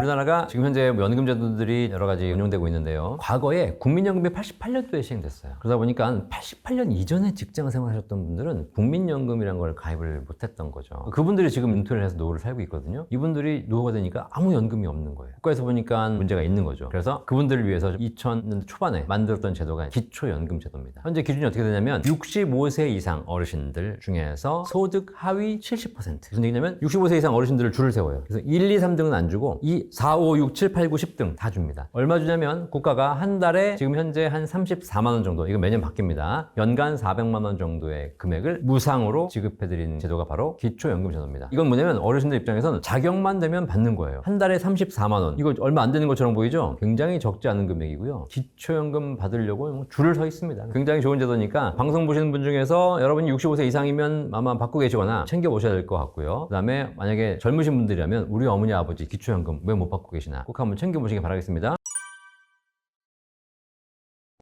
우리나라가 지금 현재 연금 제도들이 여러 가지 운영되고 있는데요. 과거에 국민연금이 88년도에 시행됐어요. 그러다 보니까 88년 이전에 직장 생활하셨던 분들은 국민연금이라는 걸 가입을 못했던 거죠. 그분들이 지금 은퇴를 해서 노후를 살고 있거든요. 이분들이 노후가 되니까 아무 연금이 없는 거예요. 국가에서 보니까 문제가 있는 거죠. 그래서 그분들을 위해서 2000년대 초반에 만들었던 제도가 기초연금 제도입니다. 현재 기준이 어떻게 되냐면 65세 이상 어르신들 중에서 소득 하위 70%. 무슨 얘기냐면 65세 이상 어르신들을 줄을 세워요. 그래서 1, 2, 3등은 안 주고 4, 5, 6, 7, 8, 9, 10등 다 줍니다. 얼마 주냐면 국가가 한 달에 지금 현재 한 34만 원 정도, 이거 매년 바뀝니다. 연간 400만 원 정도의 금액을 무상으로 지급해드리는 제도가 바로 기초연금 제도입니다. 이건 뭐냐면 어르신들 입장에서는 자격만 되면 받는 거예요. 한 달에 34만 원. 이거 얼마 안 되는 것처럼 보이죠? 굉장히 적지 않은 금액이고요. 기초연금 받으려고 줄을 서 있습니다. 굉장히 좋은 제도니까 방송 보시는 분 중에서 여러분이 65세 이상이면 아마 받고 계시거나 챙겨보셔야 될 것 같고요. 그 다음에 만약에 젊으신 분들이라면 우리 어머니 아버지 기초연금 왜 못 받고 계시나 꼭 한번 챙겨보시기 바라겠습니다.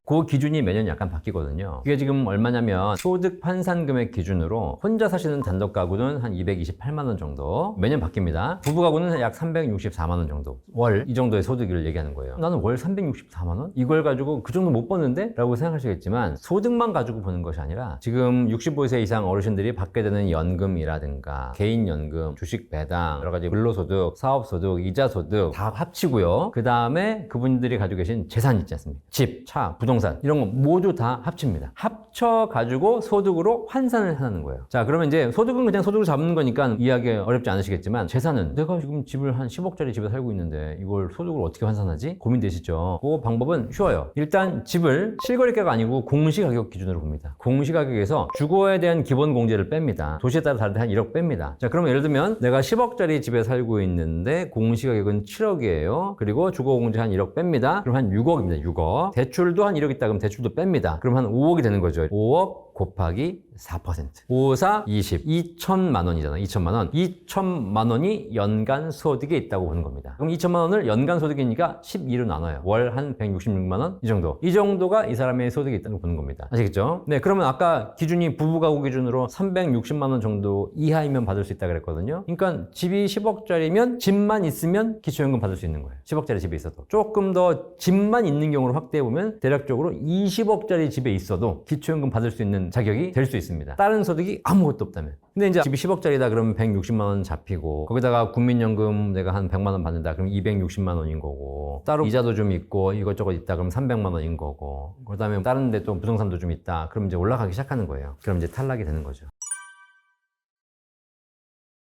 그 기준이 매년 약간 바뀌거든요. 그게 지금 얼마냐면 소득 환산 금액 기준으로 혼자 사시는 단독 가구는 한 228만 원 정도 매년 바뀝니다. 부부 가구는 약 364만 원 정도 월 이 정도의 소득을 얘기하는 거예요. 나는 월 364만 원? 이걸 가지고 그 정도 못 버는데? 라고 생각하시겠지만 소득만 가지고 보는 것이 아니라 지금 65세 이상 어르신들이 받게 되는 연금이라든가 개인연금, 주식 배당, 여러 가지 근로소득, 사업소득, 이자소득 다 합치고요. 그 다음에 그분들이 가지고 계신 재산 있지 않습니까? 집, 차, 부동산 이런 거 모두 다 합칩니다. 합쳐가지고 소득으로 환산을 하는 거예요. 자, 그러면 이제 소득은 그냥 소득을 잡는 거니까 이해하기 어렵지 않으시겠지만 재산은 내가 지금 집을 한 10억짜리 집에 살고 있는데 이걸 소득을 어떻게 환산하지? 고민되시죠? 그 방법은 쉬워요. 일단 집을 실거래가가 아니고 공시가격 기준으로 봅니다. 공시가격에서 주거에 대한 기본 공제를 뺍니다. 도시에 따라 다른데 한 1억 뺍니다. 자, 그러면 예를 들면 내가 10억짜리 집에 살고 있는데 공시가격은 7억이에요. 그리고 주거 공제 한 1억 뺍니다. 그럼 한 6억입니다. 6억. 대출도 한 1억 있다 그럼 대출도 뺍니다. 그럼 한 5억이 되는 거죠. 5억 곱하기 4%. 5, 4, 20. 2천만 원이잖아. 2천만 원. 2천만 원이 연간 소득에 있다고 보는 겁니다. 그럼 2천만 원을 연간 소득이니까 12로 나눠요. 월 한 166만 원? 이 정도. 이 정도가 이 사람의 소득이 있다고 보는 겁니다. 아시겠죠? 네, 그러면 아까 기준이 부부 가구 기준으로 360만 원 정도 이하이면 받을 수 있다 그랬거든요. 그러니까 집이 10억짜리면 집만 있으면 기초연금 받을 수 있는 거예요. 10억짜리 집에 있어도. 조금 더 집만 있는 경우로 확대해보면 대략적으로 20억짜리 집에 있어도 기초연금 받을 수 있는 자격이 될 수 있습니다. 다른 소득이 아무것도 없다면. 근데 이제 집이 10억짜리다 그러면 160만 원 잡히고 거기다가 국민연금 내가 한 100만 원 받는다 그럼 260만 원인 거고 따로 이자도 좀 있고 이것저것 있다 그럼 300만 원인 거고 그 다음에 다른 데 또 부동산도 좀 있다 그럼 이제 올라가기 시작하는 거예요. 그럼 이제 탈락이 되는 거죠.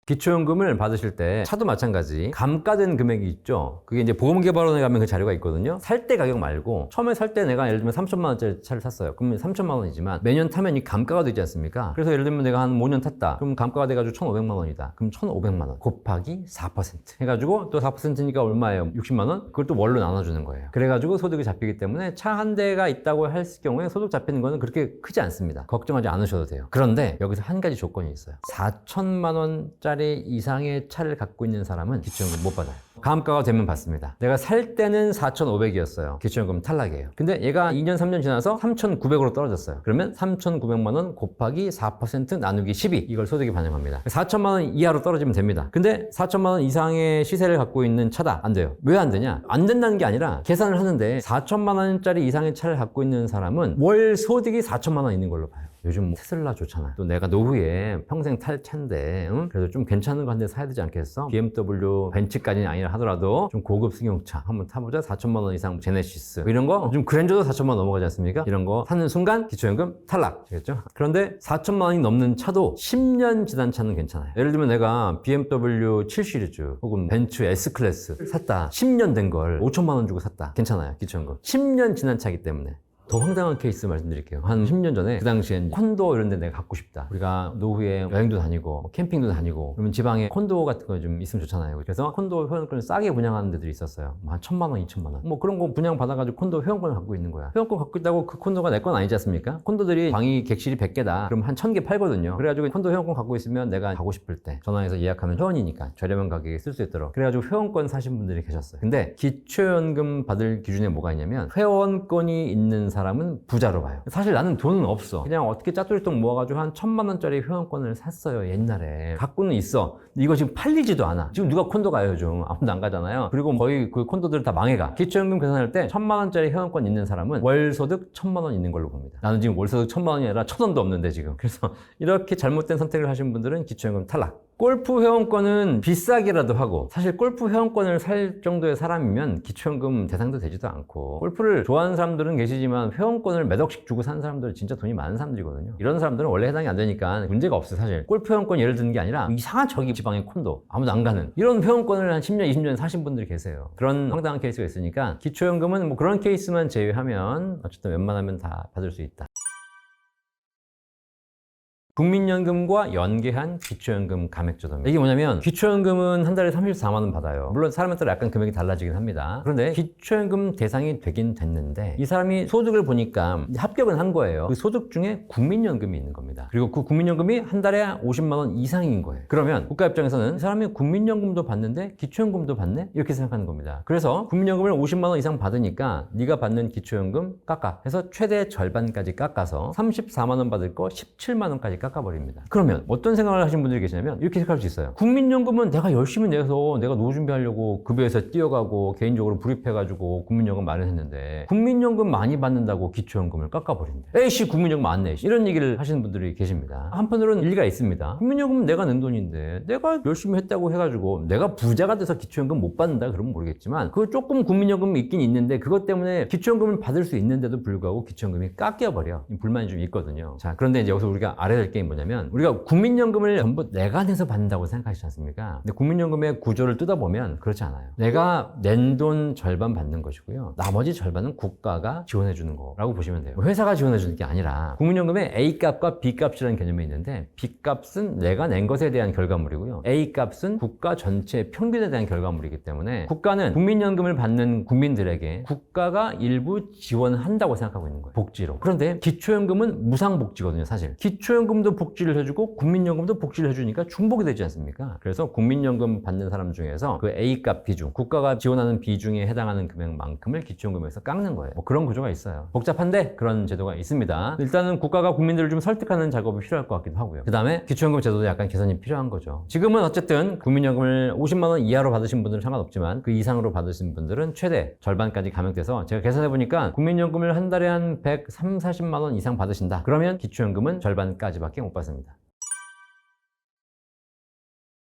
기초연금을 받으실 때 차도 마찬가지 감가된 금액이 있죠. 그게 이제 보험개발원에 가면 그 자료가 있거든요. 살 때 가격 말고 처음에 살 때 내가 예를 들면 3천만 원짜리 차를 샀어요. 그러면 3천만 원이지만 매년 타면 이 감가가 되지 않습니까? 그래서 예를 들면 내가 한 5년 탔다. 그럼 감가가 돼가지고 1,500만 원이다. 그럼 1,500만 원 곱하기 4% 해가지고 또 4%니까 얼마예요? 60만 원? 그걸 또 월로 나눠주는 거예요. 그래가지고 소득이 잡히기 때문에 차 한 대가 있다고 했을 경우에 소득 잡히는 거는 그렇게 크지 않습니다. 걱정하지 않으셔도 돼요. 그런데 여기서 한 가지 조건이 있어요. 4천만 원짜리 이상의 차를 갖고 있는 사람은 기초연금 못 받아요. 감가가 되면 받습니다. 내가 살 때는 4,500이었어요. 기초연금 탈락이에요. 근데 얘가 2년, 3년 지나서 3,900으로 떨어졌어요. 그러면 3,900만 원 곱하기 4% 나누기 12 이걸 소득에 반영합니다. 4천만 원 이하로 떨어지면 됩니다. 근데 4천만 원 이상의 시세를 갖고 있는 차다. 안 돼요. 왜 안 되냐? 안 된다는 게 아니라 계산을 하는데 4천만 원짜리 이상의 차를 갖고 있는 사람은 월 소득이 4천만 원 있는 걸로 봐요. 요즘 뭐 테슬라 좋잖아요. 또 내가 노후에 평생 탈 차인데 그래도 좀 괜찮은 거 한 대 사야 되지 않겠어? BMW 벤츠까지는 아니라 하더라도 좀 고급 승용차 한번 타보자. 4천만 원 이상 제네시스 뭐 이런 거 좀 그랜저도 4천만 원 넘어가지 않습니까? 이런 거 사는 순간 기초연금 탈락. 되겠죠? 그런데 4천만 원이 넘는 차도 10년 지난 차는 괜찮아요. 예를 들면 내가 BMW 7 시리즈 혹은 벤츠 S클래스 샀다. 10년 된 걸 5천만 원 주고 샀다. 괜찮아요. 기초연금. 10년 지난 차이기 때문에. 더 황당한 케이스 말씀드릴게요. 한 10년 전에 그 당시엔 콘도 이런 데 내가 갖고 싶다. 우리가 노후에 여행도 다니고 캠핑도 다니고 그러면 지방에 콘도 같은 거 좀 있으면 좋잖아요. 그래서 콘도 회원권을 싸게 분양하는 데들이 있었어요. 한 1,000만 원, 2천만 원. 뭐 그런 거 분양 받아가지고 콘도 회원권을 갖고 있는 거야. 회원권 갖고 있다고 그 콘도가 내 건 아니지 않습니까? 콘도들이 방이 객실이 100개다. 그럼 한 1,000개 팔거든요. 그래가지고 콘도 회원권 갖고 있으면 내가 가고 싶을 때 전화해서 예약하면 회원이니까 저렴한 가격에 쓸 수 있도록. 그래가지고 회원권 사신 분들이 계셨어요. 근데 기초연금 받을 기준에 뭐가 있냐면 회원권이 있는 사람은 부자로 봐요. 사실 나는 돈은 없어. 그냥 어떻게 짜투리통 모아가지고 한 1,000만 원짜리 회원권을 샀어요, 옛날에. 갖고는 있어. 이거 지금 팔리지도 않아. 지금 누가 콘도 가요, 요즘. 아무도 안 가잖아요. 그리고 거의 그 콘도들 다 망해가. 기초연금 계산할 때 1,000만 원짜리 회원권 있는 사람은 월소득 1,000만 원 있는 걸로 봅니다. 나는 지금 월소득 1,000만 원이 아니라 1,000원도 없는데 지금. 그래서 이렇게 잘못된 선택을 하신 분들은 기초연금 탈락. 골프 회원권은 비싸기라도 하고, 사실 골프 회원권을 살 정도의 사람이면 기초연금 대상도 되지도 않고, 골프를 좋아하는 사람들은 계시지만 회원권을 몇 억씩 주고 산 사람들은 진짜 돈이 많은 사람들이거든요. 이런 사람들은 원래 해당이 안 되니까 문제가 없어요, 사실. 골프 회원권 예를 드는 게 아니라 이상한 저기 지방의 콘도, 아무도 안 가는 이런 회원권을 한 10년, 20년 사신 분들이 계세요. 그런 황당한 케이스가 있으니까 기초연금은 뭐 그런 케이스만 제외하면 어쨌든 웬만하면 다 받을 수 있다. 국민연금과 연계한 기초연금 감액제도입니다. 이게 뭐냐면 기초연금은 한 달에 34만 원 받아요. 물론 사람에 따라 약간 금액이 달라지긴 합니다. 그런데 기초연금 대상이 되긴 됐는데 이 사람이 소득을 보니까 합격은 한 거예요. 그 소득 중에 국민연금이 있는 겁니다. 그리고 그 국민연금이 한 달에 50만 원 이상인 거예요. 그러면 국가 입장에서는 이 사람이 국민연금도 받는데 기초연금도 받네? 이렇게 생각하는 겁니다. 그래서 국민연금을 50만 원 이상 받으니까 네가 받는 기초연금 깎아 해서 최대 절반까지 깎아서 34만 원 받을 거 17만 원까지 깎아버립니다. 그러면 어떤 생각을 하시는 분들이 계시냐면 이렇게 생각할 수 있어요. 국민연금은 내가 열심히 내서 내가 노후 준비하려고 급여에서 뛰어가고 개인적으로 불입해가지고 국민연금 마련했는데 국민연금 많이 받는다고 기초연금을 깎아버린대. 에이씨 국민연금 안 내. 이런 얘기를 하시는 분들이 계십니다. 한편으로는 일리가 있습니다. 국민연금은 내가 낸 돈인데 내가 열심히 했다고 해가지고 내가 부자가 돼서 기초연금 못 받는다 그러면 모르겠지만 그 조금 국민연금이 있긴 있는데 그것 때문에 기초연금을 받을 수 있는데도 불구하고 기초연금이 깎여버려. 불만이 좀 있거든요. 자, 그런데 이제 여기서 우리가 알아야 될 게 뭐냐면 우리가 국민연금을 전부 내가 내서 받는다고 생각하시지 않습니까? 근데 국민연금의 구조를 뜯어보면 그렇지 않아요. 내가 낸 돈 절반 받는 것이고요. 나머지 절반은 국가가 지원해 주는 거라고 보시면 돼요. 회사가 지원해 주는 게 아니라 국민연금에 A값과 B값이라는 개념이 있는데 B값은 내가 낸 것에 대한 결과물이고요. A값은 국가 전체의 평균에 대한 결과물이기 때문에 국가는 국민연금을 받는 국민들에게 국가가 일부 지원한다고 생각하고 있는 거예요. 복지로. 그런데 기초연금은 무상복지거든요, 사실. 기초연금도 복지를 해주고 국민연금도 복지를 해주니까 중복이 되지 않습니까? 그래서 국민연금 받는 사람 중에서 그 A값 비중, 국가가 지원하는 비중에 해당하는 금액만큼을 기초연금에서 깎는 거예요. 뭐 그런 구조가 있어요. 복잡한데 그런 제도가 있습니다. 일단은 국가가 국민들을 좀 설득하는 작업이 필요할 것 같기도 하고요. 그 다음에 기초연금 제도도 약간 개선이 필요한 거죠. 지금은 어쨌든 국민연금을 50만 원 이하로 받으신 분들은 상관없지만 그 이상으로 받으신 분들은 최대 절반까지 감액돼서 제가 계산해보니까 국민연금을 한 달에 한 130, 40만 원 이상 받으신다. 그러면 기초연금은 절반까지밖에 못 받습니다.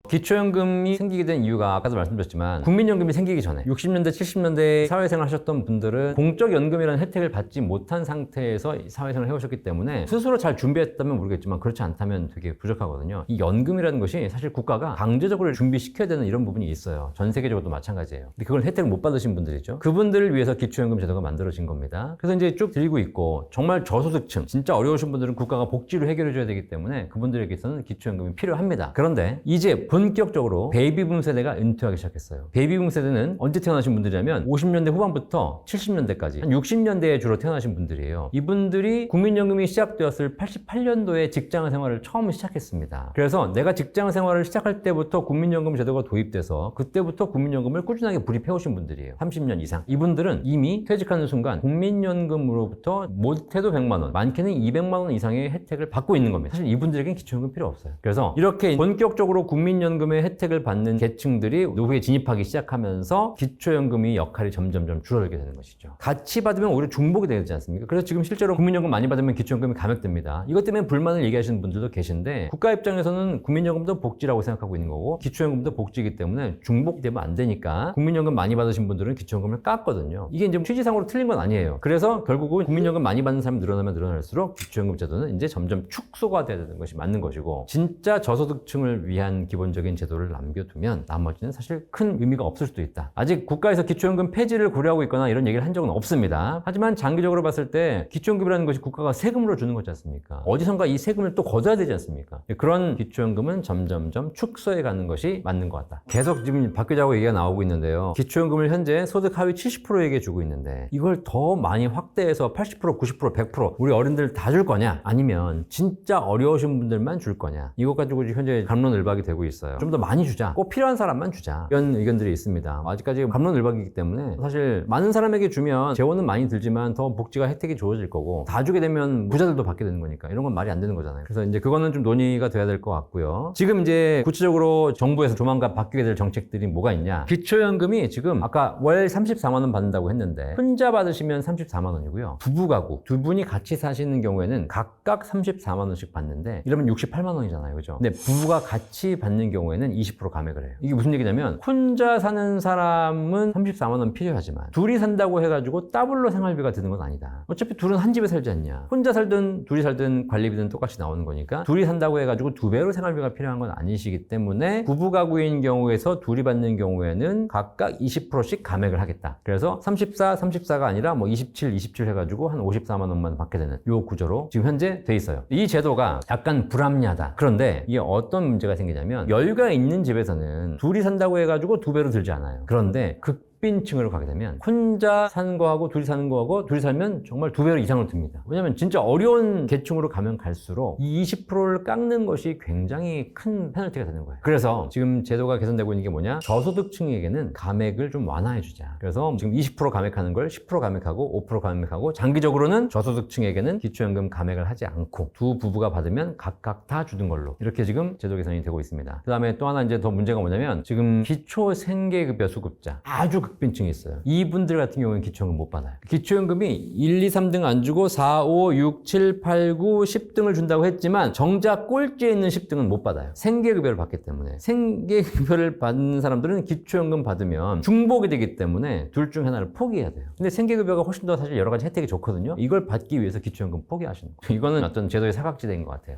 기초연금이 생기게 된 이유가 아까도 말씀드렸지만 국민연금이 생기기 전에 60년대, 70년대 사회생활 하셨던 분들은 공적연금이라는 혜택을 받지 못한 상태에서 사회생활을 해오셨기 때문에 스스로 잘 준비했다면 모르겠지만 그렇지 않다면 되게 부족하거든요. 이 연금이라는 것이 사실 국가가 강제적으로 준비시켜야 되는 이런 부분이 있어요. 전 세계적으로도 마찬가지예요. 근데 그걸 혜택을 못 받으신 분들이죠. 그분들을 위해서 기초연금 제도가 만들어진 겁니다. 그래서 이제 쭉 드리고 있고 정말 저소득층, 진짜 어려우신 분들은 국가가 복지로 해결해 줘야 되기 때문에 그분들에게서는 기초연금이 필요합니다. 그런데 이제 본격적으로 베이비붐 세대가 은퇴하기 시작했어요. 베이비붐 세대는 언제 태어나신 분들이냐면 50년대 후반부터 70년대까지 한 60년대에 주로 태어나신 분들이에요. 이분들이 국민연금이 시작되었을 88년도에 직장 생활을 처음 시작했습니다. 그래서 내가 직장 생활을 시작할 때부터 국민연금 제도가 도입돼서 그때부터 국민연금을 꾸준하게 불입해 오신 분들이에요. 30년 이상. 이분들은 이미 퇴직하는 순간 국민연금으로부터 못해도 100만 원, 많게는 200만 원 이상의 혜택을 받고 있는 겁니다. 사실 이분들에겐 기초연금 필요 없어요. 그래서 이렇게 본격적으로 국민연금의 혜택을 받는 계층들이 노후에 진입하기 시작하면서 기초연금의 역할이 점점점 줄어들게 되는 것이죠. 같이 받으면 오히려 중복이 되지 않습니까? 그래서 지금 실제로 국민연금 많이 받으면 기초연금이 감액됩니다. 이것 때문에 불만을 얘기하시는 분들도 계신데 국가 입장에서는 국민연금도 복지라고 생각하고 있는 거고 기초연금도 복지이기 때문에 중복되면 안 되니까 국민연금 많이 받으신 분들은 기초연금을 깎거든요. 이게 이제 취지상으로 틀린 건 아니에요. 그래서 결국은 국민연금 많이 받는 사람이 늘어나면 늘어날수록 기초연금 제도는 이제 점점 축소가 되는 것이 맞는 것이고 진짜 저소득층을 위한 기본적인 제도를 남겨두면 나머지는 사실 큰 의미가 없을 수도 있다. 아직 국가에서 기초연금 폐지를 고려하고 있거나 이런 얘기를 한 적은 없습니다. 하지만 장기적으로 봤을 때 기초연금이라는 것이 국가가 세금으로 주는 거지 않습니까? 어디선가 이 세금을 또 걷어야 되지 않습니까? 그런 기초연금은 점점점 축소해 가는 것이 맞는 것 같다. 계속 지금 바뀌자고 얘기가 나오고 있는데요. 기초연금을 현재 소득 하위 70%에게 주고 있는데 이걸 더 많이 확대해서 80%, 90%, 100% 우리 어른들 다 줄 거냐? 아니면 진짜 어려우신 분들만 줄 거냐? 이것 가지고 현재 갑론을박이 되고 있어요. 있어요. 좀 더 많이 주자. 꼭 필요한 사람만 주자. 이런 의견들이 있습니다. 아직까지 갑론을박이기 때문에 사실 많은 사람에게 주면 재원은 많이 들지만 더 복지가 혜택이 좋아질 거고 다 주게 되면 부자들도 받게 되는 거니까 이런 건 말이 안 되는 거잖아요. 그래서 이제 그거는 좀 논의가 돼야 될 것 같고요. 지금 이제 구체적으로 정부에서 조만간 바뀌게 될 정책들이 뭐가 있냐. 기초연금이 지금 아까 월 34만 원 받는다고 했는데 혼자 받으시면 34만 원이고요. 부부가구 두 분이 같이 사시는 경우에는 각각 34만 원씩 받는데 이러면 68만 원이잖아요. 그죠? 근데 부부가 같이 받는 경우에는 20% 감액을 해요. 이게 무슨 얘기냐면 혼자 사는 사람은 34만 원 필요하지만 둘이 산다고 해가지고 더블로 생활비가 드는 건 아니다. 어차피 둘은 한 집에 살지 않냐. 혼자 살든 둘이 살든 관리비는 똑같이 나오는 거니까 둘이 산다고 해가지고 두 배로 생활비가 필요한 건 아니시기 때문에 부부가구인 경우에서 둘이 받는 경우에는 각각 20%씩 감액을 하겠다. 그래서 34가 아니라 뭐 27 해가지고 한 54만 원만 받게 되는 요 구조로 지금 현재 돼 있어요. 이 제도가 약간 불합리하다. 그런데 이게 어떤 문제가 생기냐면 여유가 있는 집에서는 둘이 산다고 해가지고 두 배로 들지 않아요. 그런데 극빈층으로 가게 되면 혼자 사는 거하고 둘이 사는 거하고 둘이 살면 정말 두 배 이상을 듭니다. 왜냐면 진짜 어려운 계층으로 가면 갈수록 이 20%를 깎는 것이 굉장히 큰 페널티가 되는 거예요. 그래서 지금 제도가 개선되고 있는 게 뭐냐? 저소득층에게는 감액을 좀 완화해 주자. 그래서 지금 20% 감액하는 걸 10% 감액하고 5% 감액하고 장기적으로는 저소득층에게는 기초연금 감액을 하지 않고 두 부부가 받으면 각각 다 주는 걸로 이렇게 지금 제도 개선이 되고 있습니다. 그 다음에 또 하나 이제 더 문제가 뭐냐면 지금 기초생계급여 수급자 아주 극빈층이 있어요. 이분들 같은 경우는 기초연금 못 받아요. 기초연금이 1, 2, 3등 안 주고 4, 5, 6, 7, 8, 9, 10등을 준다고 했지만 정작 꼴찌에 있는 10등은 못 받아요. 생계급여를 받기 때문에 생계급여를 받는 사람들은 기초연금 받으면 중복이 되기 때문에 둘 중 하나를 포기해야 돼요. 근데 생계급여가 훨씬 더 사실 여러 가지 혜택이 좋거든요. 이걸 받기 위해서 기초연금 포기하시는 거예요. 이거는 어떤 제도의 사각지대인 것 같아요.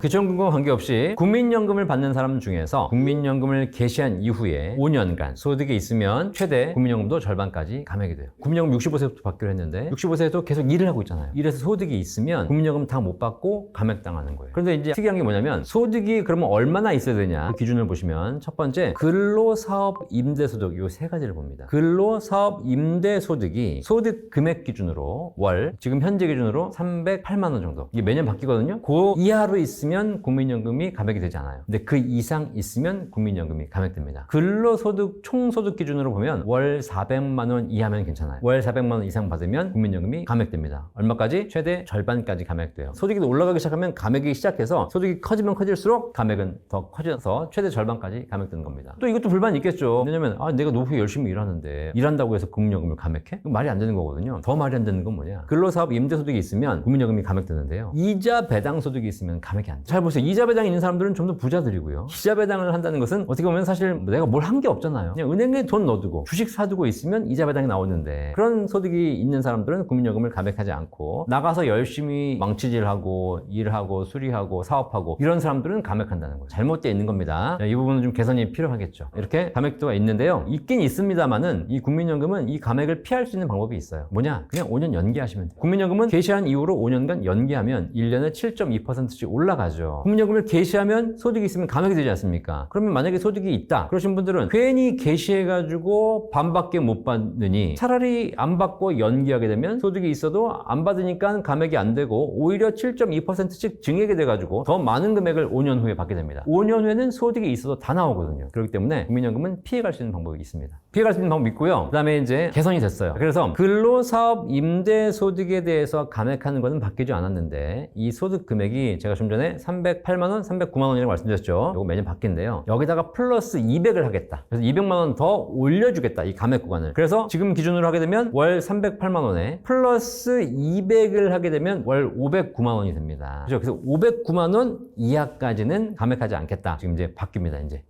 기초연금과 관계없이 국민연금을 받는 사람 중에서 국민연금을 개시한 이후에 5년간 소득이 있으면 최대 국민연금도 절반까지 감액이 돼요. 국민연금 65세부터 받기로 했는데 65세에도 계속 일을 하고 있잖아요. 일해서 소득이 있으면 국민연금 다 못 받고 감액당하는 거예요. 그런데 이제 특이한 게 뭐냐면 소득이 그러면 얼마나 있어야 되냐 그 기준을 보시면 첫 번째 근로사업 임대소득 이 세 가지를 봅니다. 근로사업 임대소득이 소득 금액 기준으로 월 지금 현재 기준으로 308만 원 정도 이게 매년 바뀌거든요. 그 이하로 있으면 국민연금이 감액이 되지 않아요. 근데 그 이상 있으면 국민연금이 감액됩니다. 근로소득 총소득 기준으로 보면 월 400만 원 이하면 괜찮아요. 월 400만 원 이상 받으면 국민연금이 감액됩니다. 얼마까지? 최대 절반까지 감액돼요. 소득이 올라가기 시작하면 감액이 시작해서 소득이 커지면 커질수록 감액은 더 커져서 최대 절반까지 감액되는 겁니다. 또 이것도 불만이 있겠죠. 왜냐면 내가 노후에 열심히 일하는데 일한다고 해서 국민연금을 감액해? 이거 말이 안 되는 거거든요. 더 말이 안 되는 건 뭐냐? 근로사업 임대소득이 있으면 국민연금이 감액되는데요. 이자 배당 소득이 있으면 감액이 안 돼요. 잘 보세요. 이자 배당이 있는 사람들은 좀 더 부자들이고요. 이자 배당을 한다는 것은 어떻게 보면 사실 내가 뭘 한 게 없잖아요. 그냥 은행에 돈 넣어두고 주식 사두고 있으면 이자 배당이 나오는데 그런 소득이 있는 사람들은 국민연금을 감액하지 않고 나가서 열심히 망치질하고 일하고 수리하고 사업하고 이런 사람들은 감액한다는 거예요. 잘못되어 있는 겁니다. 이 부분은 좀 개선이 필요하겠죠. 이렇게 감액도가 있는데요. 있긴 있습니다만은 이 국민연금은 이 감액을 피할 수 있는 방법이 있어요. 뭐냐? 그냥 5년 연기하시면 돼요. 국민연금은 개시한 이후로 5년간 연기하면 1년에 7.2%씩 올라가죠. 국민연금을 개시하면 소득이 있으면 감액이 되지 않습니까? 그러면 만약에 소득이 있다 그러신 분들은 괜히 개시해가지고 반밖에 못 받느니 차라리 안 받고 연기하게 되면 소득이 있어도 안 받으니까 감액이 안 되고 오히려 7.2%씩 증액이 돼가지고 더 많은 금액을 5년 후에 받게 됩니다. 5년 후에는 소득이 있어도 다 나오거든요. 그렇기 때문에 국민연금은 피해갈 수 있는 방법이 있습니다. 피해갈 수 있는 방법이 있고요. 그 다음에 이제 개선이 됐어요. 그래서 근로사업 임대소득에 대해서 감액하는 것은 바뀌지 않았는데 이 소득 금액이 제가 좀 전에 308만 원, 309만 원이라고 말씀드렸죠. 이거 매년 바뀐대요. 여기다가 플러스 200을 하겠다. 그래서 200만 원 더 올려주겠다. 이 감액 구간을. 그래서 지금 기준으로 하게 되면 월 308만 원에 플러스 200을 하게 되면 월 509만 원이 됩니다. 그렇죠? 그래서 509만 원 이하까지는 감액하지 않겠다. 지금 이제 바뀝니다. 이제.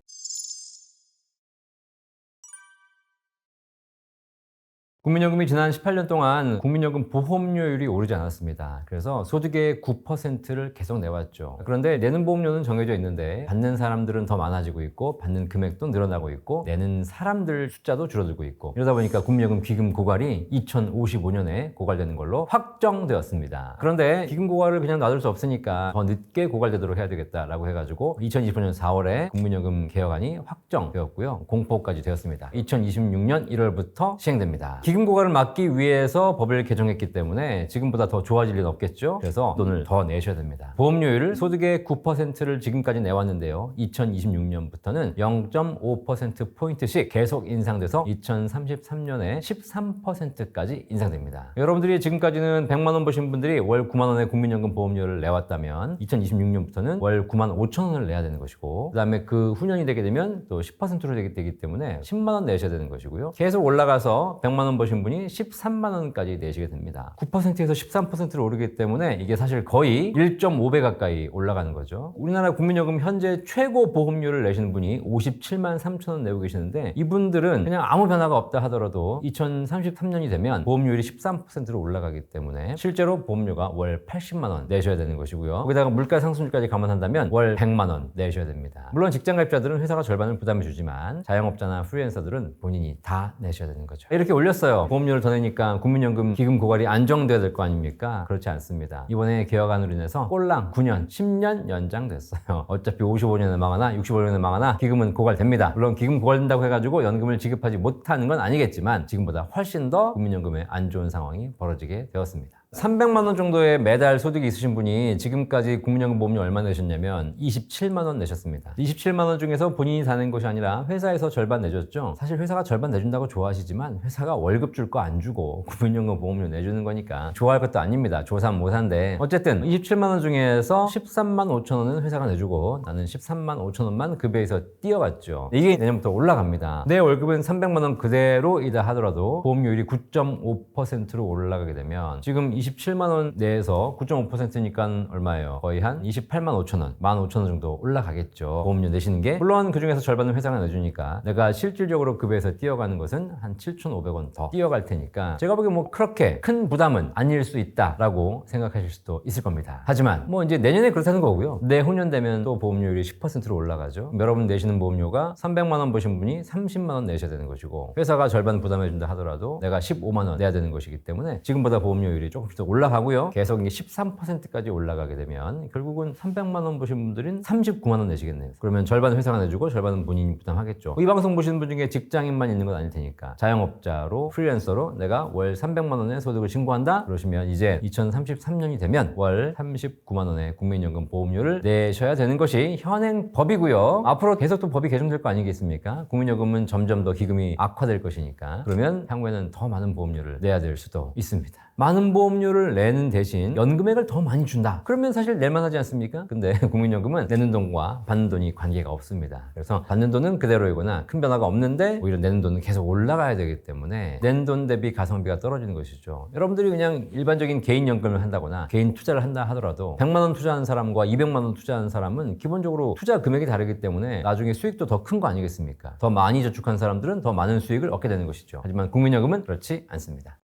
국민연금이 지난 18년 동안 국민연금 보험료율이 오르지 않았습니다. 그래서 소득의 9%를 계속 내왔죠. 그런데 내는 보험료는 정해져 있는데 받는 사람들은 더 많아지고 있고 받는 금액도 늘어나고 있고 내는 사람들 숫자도 줄어들고 있고 이러다 보니까 국민연금 기금 고갈이 2055년에 고갈되는 걸로 확정되었습니다. 그런데 기금 고갈을 그냥 놔둘 수 없으니까 더 늦게 고갈되도록 해야 되겠다라고 해가지고 2025년 4월에 국민연금 개혁안이 확정되었고요. 공포까지 되었습니다. 2026년 1월부터 시행됩니다. 기금 고갈을 막기 위해서 법을 개정했기 때문에 지금보다 더 좋아질 리는 없겠죠. 그래서 돈을 더 내셔야 됩니다. 보험료율을 소득의 9%를 지금까지 내왔는데요. 2026년부터는 0.5%포인트씩 계속 인상돼서 2033년에 13%까지 인상됩니다. 여러분들이 지금까지는 100만 원 버신 분들이 월 9만 원의 국민연금 보험료를 내왔다면 2026년부터는 월 9만 5천 원을 내야 되는 것이고, 그 다음에 그 후년이 되게 되면 또 10%로 되기 때문에 10만 원 내셔야 되는 것이고요. 계속 올라가서 100만 원 버신 분이 13만 원까지 내시게 됩니다. 9%에서 13%로 오르기 때문에 이게 사실 거의 1.5배 가까이 올라가는 거죠. 우리나라 국민연금 현재 최고 보험료를 내시는 분이 57만 3천 원 내고 계시는데, 이분들은 그냥 아무 변화가 없다 하더라도 2033년이 되면 보험료율이 13%로 올라가기 때문에 실제로 보험료가 월 80만 원 내셔야 되는 것이고요. 거기다가 물가 상승률까지 감안한다면 월 100만 원 내셔야 됩니다. 물론 직장 가입자들은 회사가 절반을 부담해 주지만 자영업자나 프리랜서들은 본인이 다 내셔야 되는 거죠. 이렇게 올렸어요. 보험료를 더 내니까 국민연금 기금 고갈이 안정돼야 될 거 아닙니까? 그렇지 않습니다. 이번에 개혁안으로 인해서 꼴랑 9년, 10년 연장됐어요. 어차피 55년에 망하나 65년에 망하나 기금은 고갈됩니다. 물론 기금 고갈된다고 해가지고 연금을 지급하지 못하는 건 아니겠지만 지금보다 훨씬 더 국민연금에 안 좋은 상황이 벌어지게 되었습니다. 300만 원 정도의 매달 소득이 있으신 분이 지금까지 국민연금 보험료 얼마 내셨냐면 27만 원 내셨습니다. 27만 원 중에서 본인이 사는 것이 아니라 회사에서 절반 내줬죠. 사실 회사가 절반 내준다고 좋아하시지만 회사가 월급 줄 거 안 주고 국민연금 보험료 내주는 거니까 좋아할 것도 아닙니다. 조삼 모사인데 어쨌든 27만 원 중에서 13만 5천 원은 회사가 내주고 나는 13만 5천 원만 급여에서 띄어갔죠. 이게 내년부터 올라갑니다. 내 월급은 300만 원 그대로이다 하더라도 보험료율이 9.5%로 올라가게 되면 지금 27만 원 내에서 9.5%니까 얼마예요? 거의 한 28만 5천 원, 15,000원 정도 올라가겠죠. 보험료 내시는 게. 물론 그 중에서 절반은 회사가 내주니까 내가 실질적으로 급여에서 뛰어가는 것은 한 7,500원 더 뛰어갈 테니까 제가 보기엔 뭐 그렇게 큰 부담은 아닐 수 있다라고 생각하실 수도 있을 겁니다. 하지만 뭐 이제 내년에 그렇다는 거고요. 내후년 되면 또 보험료율이 10%로 올라가죠. 여러분 내시는 보험료가 300만 원 버신 분이 30만 원 내셔야 되는 것이고 회사가 절반 부담해준다 하더라도 내가 15만 원 내야 되는 것이기 때문에 지금보다 보험료율이 조금 더 올라가고요. 계속 이게 13%까지 올라가게 되면 결국은 300만 원 보신 분들은 39만 원 내시겠네요. 그러면 절반은 회사가 내주고 절반은 본인이 부담하겠죠. 이 방송 보시는 분 중에 직장인만 있는 건 아닐 테니까 자영업자로 프리랜서로 내가 월 300만 원의 소득을 신고한다? 그러시면 이제 2033년이 되면 월 39만 원의 국민연금 보험료를 내셔야 되는 것이 현행 법이고요. 앞으로 계속 또 법이 개정될 거 아니겠습니까? 국민연금은 점점 더 기금이 악화될 것이니까 그러면 향후에는 더 많은 보험료를 내야 될 수도 있습니다. 많은 보험료를 내는 대신 연금액을 더 많이 준다. 그러면 사실 낼만하지 않습니까? 근데 국민연금은 내는 돈과 받는 돈이 관계가 없습니다. 그래서 받는 돈은 그대로이거나 큰 변화가 없는데 오히려 내는 돈은 계속 올라가야 되기 때문에 낸 돈 대비 가성비가 떨어지는 것이죠. 여러분들이 그냥 일반적인 개인 연금을 한다거나 개인 투자를 한다 하더라도 100만 원 투자하는 사람과 200만 원 투자하는 사람은 기본적으로 투자 금액이 다르기 때문에 나중에 수익도 더 큰 거 아니겠습니까? 더 많이 저축한 사람들은 더 많은 수익을 얻게 되는 것이죠. 하지만 국민연금은 그렇지 않습니다.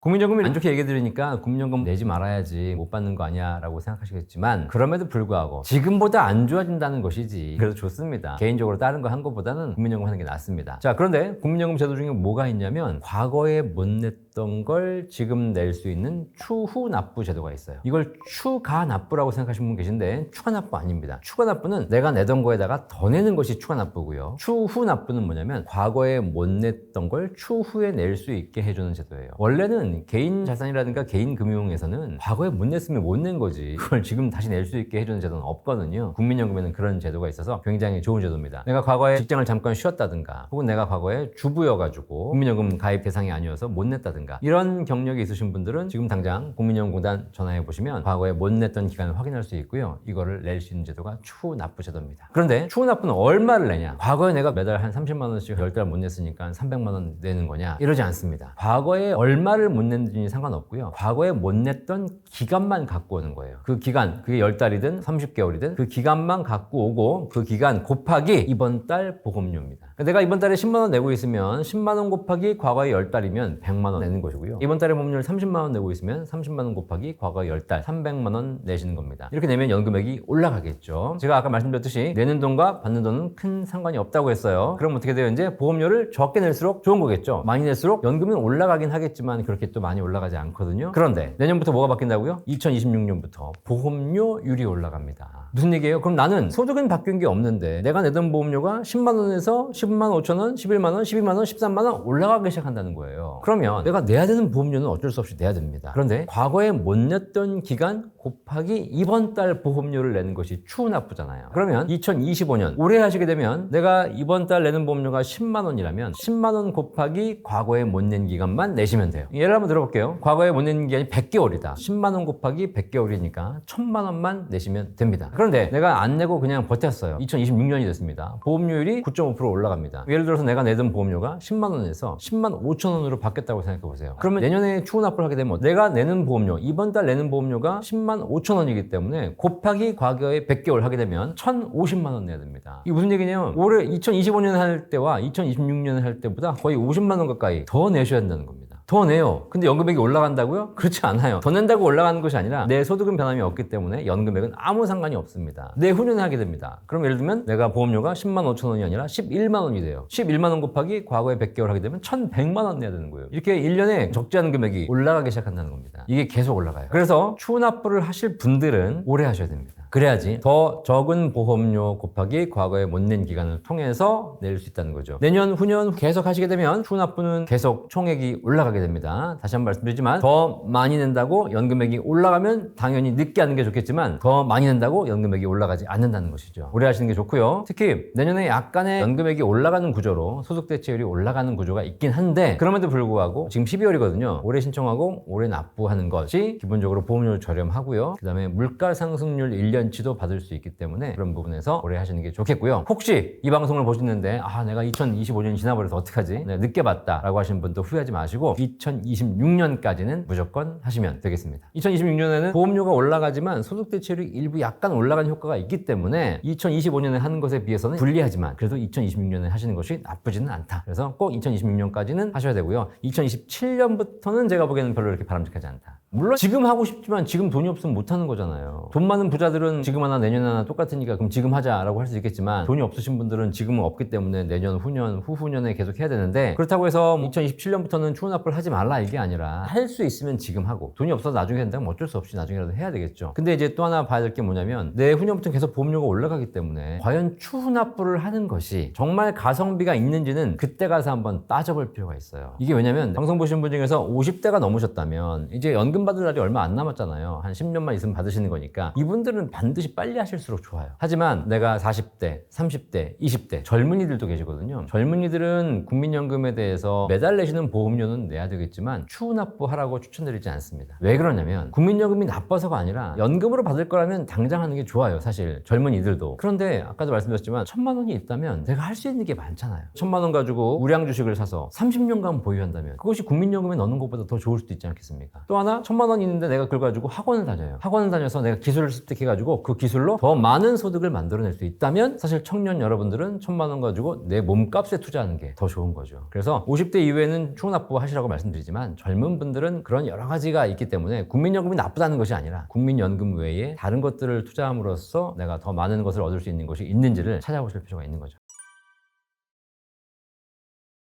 국민연금이 안 좋게 얘기 들으니까 국민연금 내지 말아야지 못 받는 거 아니야 라고 생각하시겠지만 그럼에도 불구하고 지금보다 안 좋아진다는 것이지 그래도 좋습니다. 개인적으로 다른 거 한 것보다는 국민연금 하는 게 낫습니다. 자, 그런데 국민연금 제도 중에 뭐가 있냐면 과거에 못 냈던 걸 지금 낼 수 있는 추후 납부 제도가 있어요. 이걸 추가 납부라고 생각하시는 분 계신데 추가 납부 아닙니다. 추가 납부는 내가 내던 거에다가 더 내는 것이 추가 납부고요. 추후 납부는 뭐냐면 과거에 못 냈던 걸 추후에 낼 수 있게 해주는 제도예요. 원래는 개인 자산이라든가 개인 금융에서는 과거에 못 냈으면 못 낸 거지 그걸 지금 다시 낼 수 있게 해주는 제도는 없거든요. 국민연금에는 그런 제도가 있어서 굉장히 좋은 제도입니다. 내가 과거에 직장을 잠깐 쉬었다든가 혹은 내가 과거에 주부여가지고 국민연금 가입 대상이 아니어서 못 냈다든가 이런 경력이 있으신 분들은 지금 당장 국민연금공단 전화해 보시면 과거에 못 냈던 기간을 확인할 수 있고요. 이거를 낼 수 있는 제도가 추후 납부 제도입니다. 그런데 추후 납부는 얼마를 내냐? 과거에 내가 매달 한 30만 원씩 10달 못 냈으니까 300만 원 내는 거냐? 이러지 않습니다. 과거에 얼마를 못 냈는지 상관없고요. 과거에 못 냈던 기간만 갖고 오는 거예요. 그 기간, 그게 10달이든 30개월이든 그 기간만 갖고 오고 그 기간 곱하기 이번 달 보험료입니다. 내가 이번 달에 10만 원 내고 있으면 10만 원 곱하기 과거의 10달이면 100만 원 내는 것이고요. 이번 달에 보험료를 30만 원 내고 있으면 30만 원 곱하기 과거의 10달 300만 원 내시는 겁니다. 이렇게 내면 연금액이 올라가겠죠. 제가 아까 말씀드렸듯이 내는 돈과 받는 돈은 큰 상관이 없다고 했어요. 그럼 어떻게 돼요? 이제 보험료를 적게 낼수록 좋은 거겠죠. 많이 낼수록 연금은 올라가긴 하겠지만 그렇게 또 많이 올라가지 않거든요. 그런데 내년부터 뭐가 바뀐다고요? 2026년부터 보험료율이 올라갑니다. 무슨 얘기예요? 그럼 나는 소득은 바뀐 게 없는데 내가 내던 보험료가 10만 원에서 10만 5천 원, 11만 원, 12만 원, 13만 원 올라가기 시작한다는 거예요. 그러면 내가 내야 되는 보험료는 어쩔 수 없이 내야 됩니다. 그런데 과거에 못 냈던 기간 곱하기 이번 달 보험료를 내는 것이 추후 납부잖아요. 그러면 2025년 올해 하시게 되면 내가 이번 달 내는 보험료가 10만 원이라면 10만 원 곱하기 과거에 못 낸 기간만 내시면 돼요. 예를 한번 들어볼게요. 과거에 못 낸 기간이 100개월이다. 10만 원 곱하기 100개월이니까 1000만 원만 내시면 됩니다. 그런데 내가 안 내고 그냥 버텼어요. 2026년이 됐습니다. 보험료율이 9.5% 올라갑니다. 예를 들어서 내가 내던 보험료가 10만 원에서 10만 5천 원으로 바뀌었다고 생각해 보세요. 그러면 내년에 추후 납부를 하게 되면 내가 내는 보험료, 이번 달 내는 보험료가 10만 5천 원이기 때문에 곱하기 과거에 100개월 하게 되면 1,050만 원 내야 됩니다. 이게 무슨 얘기냐면 올해 2025년 할 때와 2026년 할 때보다 거의 50만 원 가까이 더 내셔야 된다는 겁니다. 더 내요. 근데 연금액이 올라간다고요? 그렇지 않아요. 더 낸다고 올라가는 것이 아니라 내 소득은 변함이 없기 때문에 연금액은 아무 상관이 없습니다. 내후년에 하게 됩니다. 그럼 예를 들면 내가 보험료가 10만 5천 원이 아니라 11만 원이 돼요. 11만 원 곱하기 과거에 100개월 하게 되면 1,100만 원 내야 되는 거예요. 이렇게 1년에 적지 않은 금액이 올라가기 시작한다는 겁니다. 이게 계속 올라가요. 그래서 추후 납부를 하실 분들은 오래 하셔야 됩니다. 그래야지 더 적은 보험료 곱하기 과거에 못 낸 기간을 통해서 낼 수 있다는 거죠. 내년, 후년 계속 하시게 되면 추후 납부는 계속 총액이 올라가게 됩니다. 다시 한번 말씀드리지만 더 많이 낸다고 연금액이 올라가면 당연히 늦게 하는 게 좋겠지만 더 많이 낸다고 연금액이 올라가지 않는다는 것이죠. 오래 하시는 게 좋고요. 특히 내년에 약간의 연금액이 올라가는 구조로 소득 대체율이 올라가는 구조가 있긴 한데 그럼에도 불구하고 지금 12월이거든요. 올해 신청하고 올해 납부하는 것이 기본적으로 보험료 저렴하고요. 그 다음에 물가 상승률 1년치도 받을 수 있기 때문에 그런 부분에서 오래 하시는 게 좋겠고요. 혹시 이 방송을 보시는데 내가 2025년이 지나버려서 어떡하지? 늦게 봤다라고 하시는 분도 후회하지 마시고 2026년까지는 무조건 하시면 되겠습니다. 2026년에는 보험료가 올라가지만 소득 대체율이 일부 약간 올라가는 효과가 있기 때문에 2025년에 하는 것에 비해서는 불리하지만 그래도 2026년에 하시는 것이 나쁘지는 않다. 그래서 꼭 2026년까지는 하셔야 되고요. 2027년부터는 제가 보기에는 별로 이렇게 바람직하지 않다. 물론 지금 하고 싶지만 지금 돈이 없으면 못 하는 거잖아요. 돈 많은 부자들은 지금 하나 내년 하나 똑같으니까 그럼 지금 하자라고 할 수 있겠지만 돈이 없으신 분들은 지금은 없기 때문에 내년, 후년, 후후년에 계속 해야 되는데 그렇다고 해서 2027년부터는 추후 납부를 하지 말라 이게 아니라 할 수 있으면 지금 하고 돈이 없어서 나중에 된다면 어쩔 수 없이 나중에라도 해야 되겠죠. 근데 이제 또 하나 봐야 될 게 뭐냐면 내후년부터는 계속 보험료가 올라가기 때문에 과연 추후 납부를 하는 것이 정말 가성비가 있는지는 그때 가서 한번 따져볼 필요가 있어요. 이게 왜냐면 방송 보신 분 중에서 50대가 넘으셨다면 이제 연금 받을 날이 얼마 안 남았잖아요. 한 10년만 있으면 받으시는 거니까 이분들은 반드시 빨리 하실수록 좋아요. 하지만 내가 40대, 30대, 20대 젊은이들도 계시거든요. 젊은이들은 국민연금에 대해서 매달 내시는 보험료는 내야 되겠지만 추후 납부하라고 추천드리지 않습니다. 왜 그러냐면 국민연금이 나빠서가 아니라 연금으로 받을 거라면 당장 하는 게 좋아요. 사실 젊은이들도. 그런데 아까도 말씀드렸지만 1,000만 원이 있다면 내가 할 수 있는 게 많잖아요. 1,000만 원 가지고 우량 주식을 사서 30년간 보유한다면 그것이 국민연금에 넣는 것보다 더 좋을 수도 있지 않겠습니까? 또 하나 1,000만 원 있는데 내가 그걸 가지고 학원을 다녀요. 학원을 다녀서 내가 기술을 습득해가지고 그 기술로 더 많은 소득을 만들어낼 수 있다면 사실 청년 여러분들은 1,000만 원 가지고 내 몸값에 투자하는 게 더 좋은 거죠. 그래서 50대 이후에는 추후 납부 하시라고 말씀드리지만 젊은 분들은 그런 여러 가지가 있기 때문에 국민연금이 나쁘다는 것이 아니라 국민연금 외에 다른 것들을 투자함으로써 내가 더 많은 것을 얻을 수 있는 것이 있는지를 찾아보실 필요가 있는 거죠.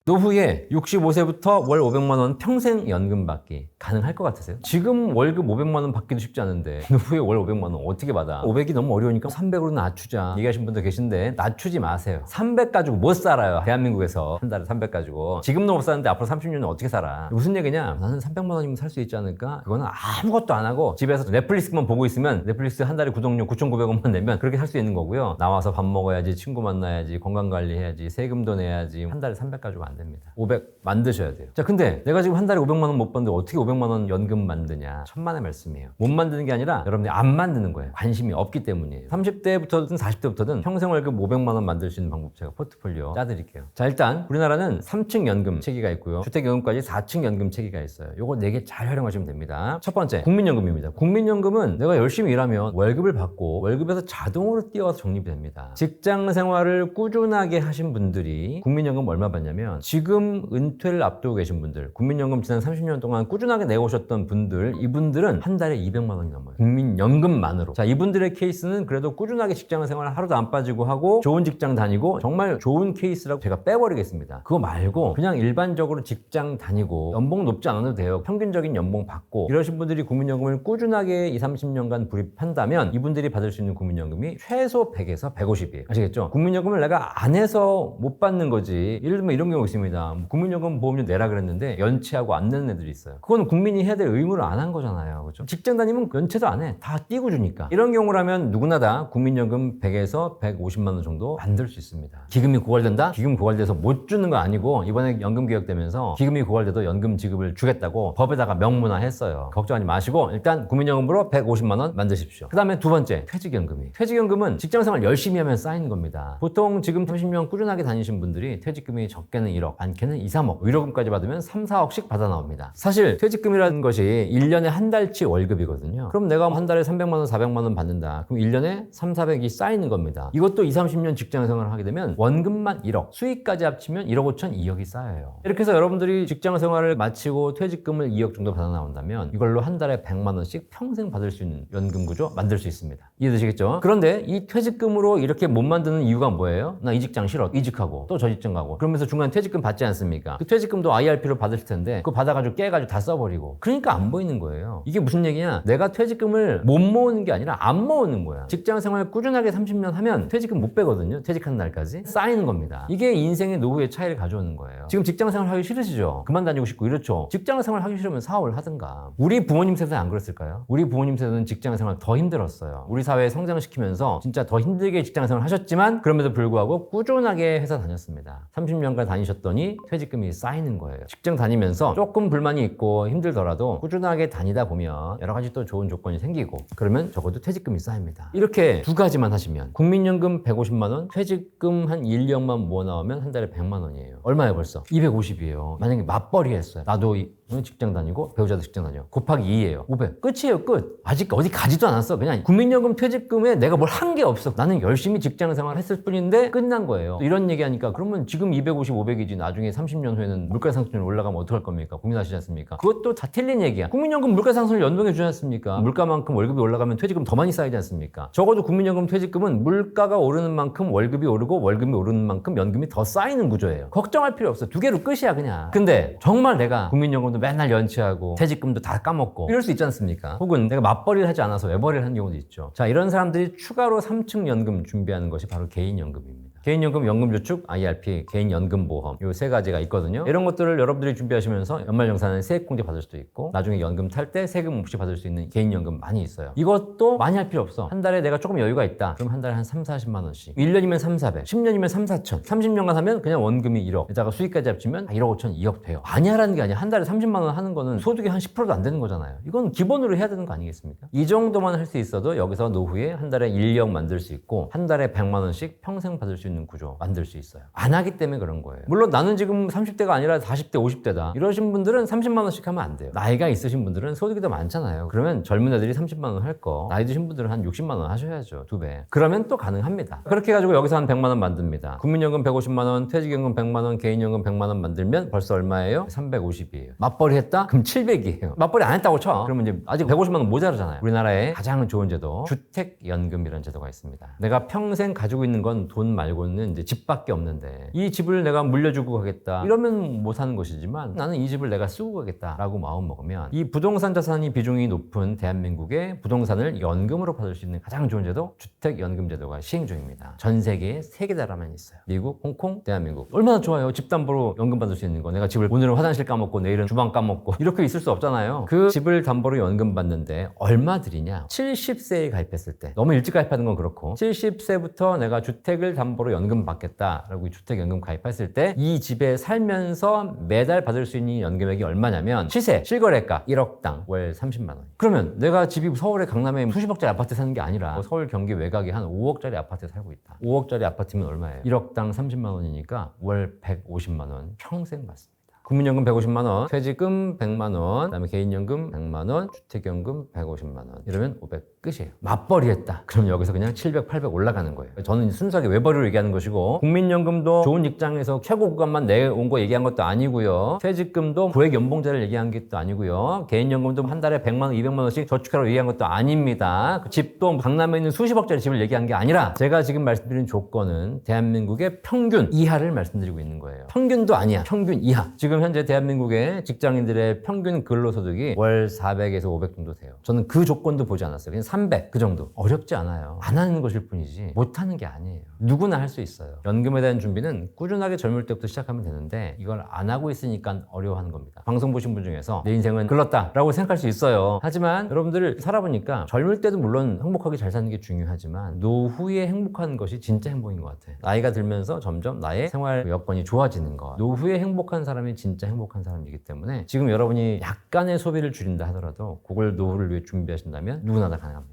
노후에 65세부터 월 500만 원 평생 연금 받기 가능할 것 같으세요? 지금 월급 500만 원 받기도 쉽지 않은데 노후에 월 500만 원 어떻게 받아? 500이 너무 어려우니까 300으로 낮추자 얘기하신 분도 계신데 낮추지 마세요. 300 가지고 못 살아요. 대한민국에서 한 달에 300 가지고 지금도 못 사는데 앞으로 30년은 어떻게 살아? 무슨 얘기냐? 나는 300만 원이면 살 수 있지 않을까? 그거는 아무것도 안 하고 집에서 넷플릭스만 보고 있으면 넷플릭스 한 달에 구독료 9,900원만 내면 그렇게 살 수 있는 거고요. 나와서 밥 먹어야지, 친구 만나야지, 건강관리해야지, 세금도 내야지 한 달에 300 가지고 안 됩니다. 500 만드셔야 돼요. 자, 근데 내가 지금 한 달에 500만 원 못 버는데 어떻게 500만 원 연금 만드냐? 천만의 말씀이에요. 못 만드는 게 아니라 여러분들이 안 만드는 거예요. 관심이 없기 때문이에요. 30대부터든 40대부터든 평생 월급 500만 원 만들 수 있는 방법 제가 포트폴리오 짜드릴게요. 자, 일단 우리나라는 3층 연금 체계가 있고요. 주택연금까지 4층 연금 체계가 있어요. 요거 4개 잘 활용하시면 됩니다. 첫 번째, 국민연금입니다. 국민연금은 내가 열심히 일하면 월급을 받고 월급에서 자동으로 뛰어서 적립이 됩니다. 직장 생활을 꾸준하게 하신 분들이 국민연금 얼마 받냐면 지금 은퇴를 앞두고 계신 분들, 국민연금 지난 30년 동안 꾸준하게 내오셨던 분들, 이분들은 한 달에 200만 원이 넘어요. 국민연금만으로. 자, 이분들의 케이스는 그래도 꾸준하게 직장 생활 하루도 안 빠지고 하고 좋은 직장 다니고 정말 좋은 케이스라고 제가 빼버리겠습니다. 그거 말고 그냥 일반적으로 직장 다니고 연봉 높지 않아도 돼요. 평균적인 연봉 받고 이러신 분들이 국민연금을 꾸준하게 20, 30년간 불입한다면 이분들이 받을 수 있는 국민연금이 최소 100에서 150이에요. 아시겠죠? 국민연금을 내가 안 해서 못 받는 거지. 예를 들면 이런 경우 있습니다. 국민연금 보험료 내라 그랬는데 연체하고 안 내는 애들이 있어요. 그건 국민이 해야 될 의무를 안 한 거잖아요. 그렇죠? 직장 다니면 연체도 안 해. 다 띄고 주니까. 이런 경우라면 누구나 다 국민연금 100에서 150만 원 정도 만들 수 있습니다. 기금이 고갈된다? 기금 고갈돼서 못 주는 거 아니고 이번에 연금 개혁되면서 기금이 고갈돼도 연금 지급을 주겠다고 법에다가 명문화했어요. 걱정하지 마시고 일단 국민연금으로 150만 원 만드십시오. 그 다음에 두 번째, 퇴직연금이. 퇴직연금은 직장생활 열심히 하면 쌓이는 겁니다. 보통 지금 30년 꾸준하게 다니신 분들이 퇴직금이 적게는 1억, 많게는 2, 3억, 위로금까지 받으면 3, 4억씩 받아 나옵니다. 사실 퇴직금이라는 것이 1년에 한 달치 월급이거든요. 그럼 내가 한 달에 300만 원, 400만 원 받는다. 그럼 1년에 3, 400이 쌓이는 겁니다. 이것도 2, 30년 직장생활을 하게 되면 원금만 1억, 수익까지 합치면 1억 5천, 2억이 쌓여요. 이렇게 해서 여러분들이 직장생활을 마치고 퇴직금을 2억 정도 받아 나온다면 이걸로 한 달에 100만 원씩 평생 받을 수 있는 연금 구조 만들 수 있습니다. 이해되시겠죠? 그런데 이 퇴직금으로 이렇게 못 만드는 이유가 뭐예요? 나 이 직장 싫어. 이직하고 또 저 직장 가고 그러면서 중간에 퇴직금 받지 않습니까? 그 퇴직금도 IRP로 받으실 텐데 그거 받아가지고 깨가지고 다 써버리고 그러니까 안 보이는 거예요. 이게 무슨 얘기냐? 내가 퇴직금을 못 모으는 게 아니라 안 모으는 거야. 직장생활 꾸준하게 30년 하면 퇴직금 못 빼거든요. 퇴직하는 날까지 쌓이는 겁니다. 이게 인생의 노후의 차이를 가져오는 거예요. 지금 직장생활 하기 싫으시죠? 그만 다니고 싶고 이렇죠? 직장생활 하기 싫으면 사업을 하든가. 우리 부모님 세대는 안 그랬을까요? 우리 부모님 세대는 직장생활 더 힘들었어요. 우리 사회 성장시키면서 진짜 더 힘들게 직장생활 하셨지만 그럼에도 불구하고 꾸준하게 회사 다녔습니다. 30년간 다니셨더니 퇴직금이 쌓이는 거예요. 직장 다니면서 조금 불만이 있고 힘들더라도 꾸준하게 다니다 보면 여러 가지 또 좋은 조건이 생기고 그러면 적어도 퇴직금이 쌓입니다. 이렇게 두 가지만 하시면 국민연금 150만 원, 퇴직금 한 1년만 모아 나오면 한 달에 100만 원이에요. 얼마예요 벌써? 250이에요. 만약에 맞벌이 했어요. 나도 직장 다니고 배우자도 직장 다녀. 곱하기 2예요. 500. 끝이에요. 끝. 아직 어디 가지도 않았어. 그냥 국민연금 퇴직금에 내가 뭘 한 게 없어. 나는 열심히 직장 생활 했을 뿐인데 끝난 거예요. 이런 얘기하니까 그러면 지금 250, 500이지 나중에 30년 후에는 물가 상승률 올라가면 어떡할 겁니까? 고민하시지 않습니까? 그것도 다 틀린 얘기야. 국민연금 물가 상승률 연동해 주지 않습니까? 물가만큼 월급이 올라가면 퇴직금 더 많이 쌓이지 않습니까? 적어도 국민연금 퇴직금은 물가가 오르는 만큼 월급이 오르고 월급이 오르는 만큼 연금이 더 쌓이는 구조예요. 걱정할 필요 없어. 두 개로 끝이야 그냥. 근데 정말 내가 국민연금도 맨날 연체하고 퇴직금도 다 까먹고 이럴 수 있지 않습니까? 혹은 내가 맞벌이를 하지 않아서 외벌이를 하는 경우도 있죠. 자, 이런 사람들이 추가로 3층 연금 준비하는 것이 바로 개인연금입니다. 개인연금, 연금저축, IRP, 개인연금보험 이 세 가지가 있거든요. 이런 것들을 여러분들이 준비하시면서 연말정산에 세액공제 받을 수도 있고 나중에 연금 탈 때 세금 없이 받을 수 있는 개인연금 많이 있어요. 이것도 많이 할 필요 없어. 한 달에 내가 조금 여유가 있다. 그럼 한 달에 한 3, 40만 원씩. 1년이면 3, 400, 10년이면 3, 4천, 30년간 하면 그냥 원금이 1억 에다가 수익까지 합치면 1억 5천, 2억 돼요. 많이 하라는 게 아니야. 한 달에 30만 원 하는 거는 소득이 한 10%도 안 되는 거잖아요. 이건 기본으로 해야 되는 거 아니겠습니까? 이 정도만 할 수 있어도 여기서 노후에 한 달에 1억 만들 수 있고 한 달에 100만 원씩 평생 받을 수 있는 구조 만들 수 있어요. 안 하기 때문에 그런 거예요. 물론 나는 지금 30대가 아니라 40대, 50대다. 이러신 분들은 30만 원씩 하면 안 돼요. 나이가 있으신 분들은 소득이 더 많잖아요. 그러면 젊은 애들이 30만 원 할 거, 나이 드신 분들은 한 60만 원 하셔야죠. 2배. 그러면 또 가능합니다. 그렇게 해가지고 여기서 한 100만 원 만듭니다. 국민연금 150만 원, 퇴직연금 100만 원, 개인연금 100만 원 만들면 벌써 얼마예요? 350이에요. 맞벌이 했다? 그럼 700이에요. 맞벌이 안 했다고 쳐. 그러면 이제 아직 150만 원 모자라잖아요. 우리나라에 가장 좋은 제도, 주택연금이라는 제도가 있습니다. 내가 평생 가지고 있는 건 돈 말고는 이제 집밖에 없는데 이 집을 내가 물려주고 가겠다 이러면 못 사는 것이지만 나는 이 집을 내가 쓰고 가겠다라고 마음 먹으면 이 부동산 자산이 비중이 높은 대한민국의 부동산을 연금으로 받을 수 있는 가장 좋은 제도 주택연금 제도가 시행 중입니다. 전 세계에 3개나라만 있어요. 미국, 홍콩, 대한민국. 얼마나 좋아요. 집담보로 연금 받을 수 있는 거. 내가 집을 오늘은 화장실 까먹고 내일은 주방 까먹고 이렇게 있을 수 없잖아요. 그 집을 담보로 연금 받는데 얼마 들이냐? 70세에 가입했을 때. 너무 일찍 가입하는 건 그렇고 70세부터 내가 주택을 담보로 연금 받겠다라고 주택연금 가입했을 때 이 집에 살면서 매달 받을 수 있는 연금액이 얼마냐면 시세, 실거래가 1억당 월 30만 원. 그러면 내가 집이 서울의 강남에 수십억짜리 아파트에 사는 게 아니라 서울 경기 외곽에 한 5억짜리 아파트에 살고 있다. 5억짜리 아파트면 얼마예요? 1억당 30만 원이니까 월 150만 원 평생 받습니다. 국민연금 150만 원, 퇴직금 100만 원, 그다음에 개인연금 100만 원, 주택연금 150만 원. 이러면 500 끝이에요. 맞벌이 했다. 그럼 여기서 그냥 700, 800 올라가는 거예요. 저는 순수하게 외벌이로 얘기하는 것이고, 국민연금도 좋은 직장에서 최고 구간만 내온 거 얘기한 것도 아니고요. 퇴직금도 구액 연봉자를 얘기한 것도 아니고요. 개인연금도 한 달에 100만 원, 200만 원씩 저축하라고 얘기한 것도 아닙니다. 집도 강남에 있는 수십억짜리 집을 얘기한 게 아니라, 제가 지금 말씀드린 조건은 대한민국의 평균 이하를 말씀드리고 있는 거예요. 평균도 아니야. 평균 이하. 지금 현재 대한민국의 직장인들의 평균 근로소득이 월 400에서 500 정도 돼요. 저는 그 조건도 보지 않았어요. 그냥 300, 그 정도. 어렵지 않아요. 안 하는 것일 뿐이지 못하는 게 아니에요. 누구나 할 수 있어요. 연금에 대한 준비는 꾸준하게 젊을 때부터 시작하면 되는데, 이걸 안 하고 있으니까 어려워하는 겁니다. 방송 보신 분 중에서 내 인생은 글렀다 라고 생각할 수 있어요. 하지만 여러분들 살아보니까 젊을 때도 물론 행복하게 잘 사는 게 중요하지만, 노후에 행복한 것이 진짜 행복인 것 같아요. 나이가 들면서 점점 나의 생활 여건이 좋아지는 것, 노후에 행복한 사람이 진짜 행복한 사람이기 때문에, 지금 여러분이 약간의 소비를 줄인다 하더라도 그걸 노후를 위해 준비하신다면 누구나 다 가능합니다.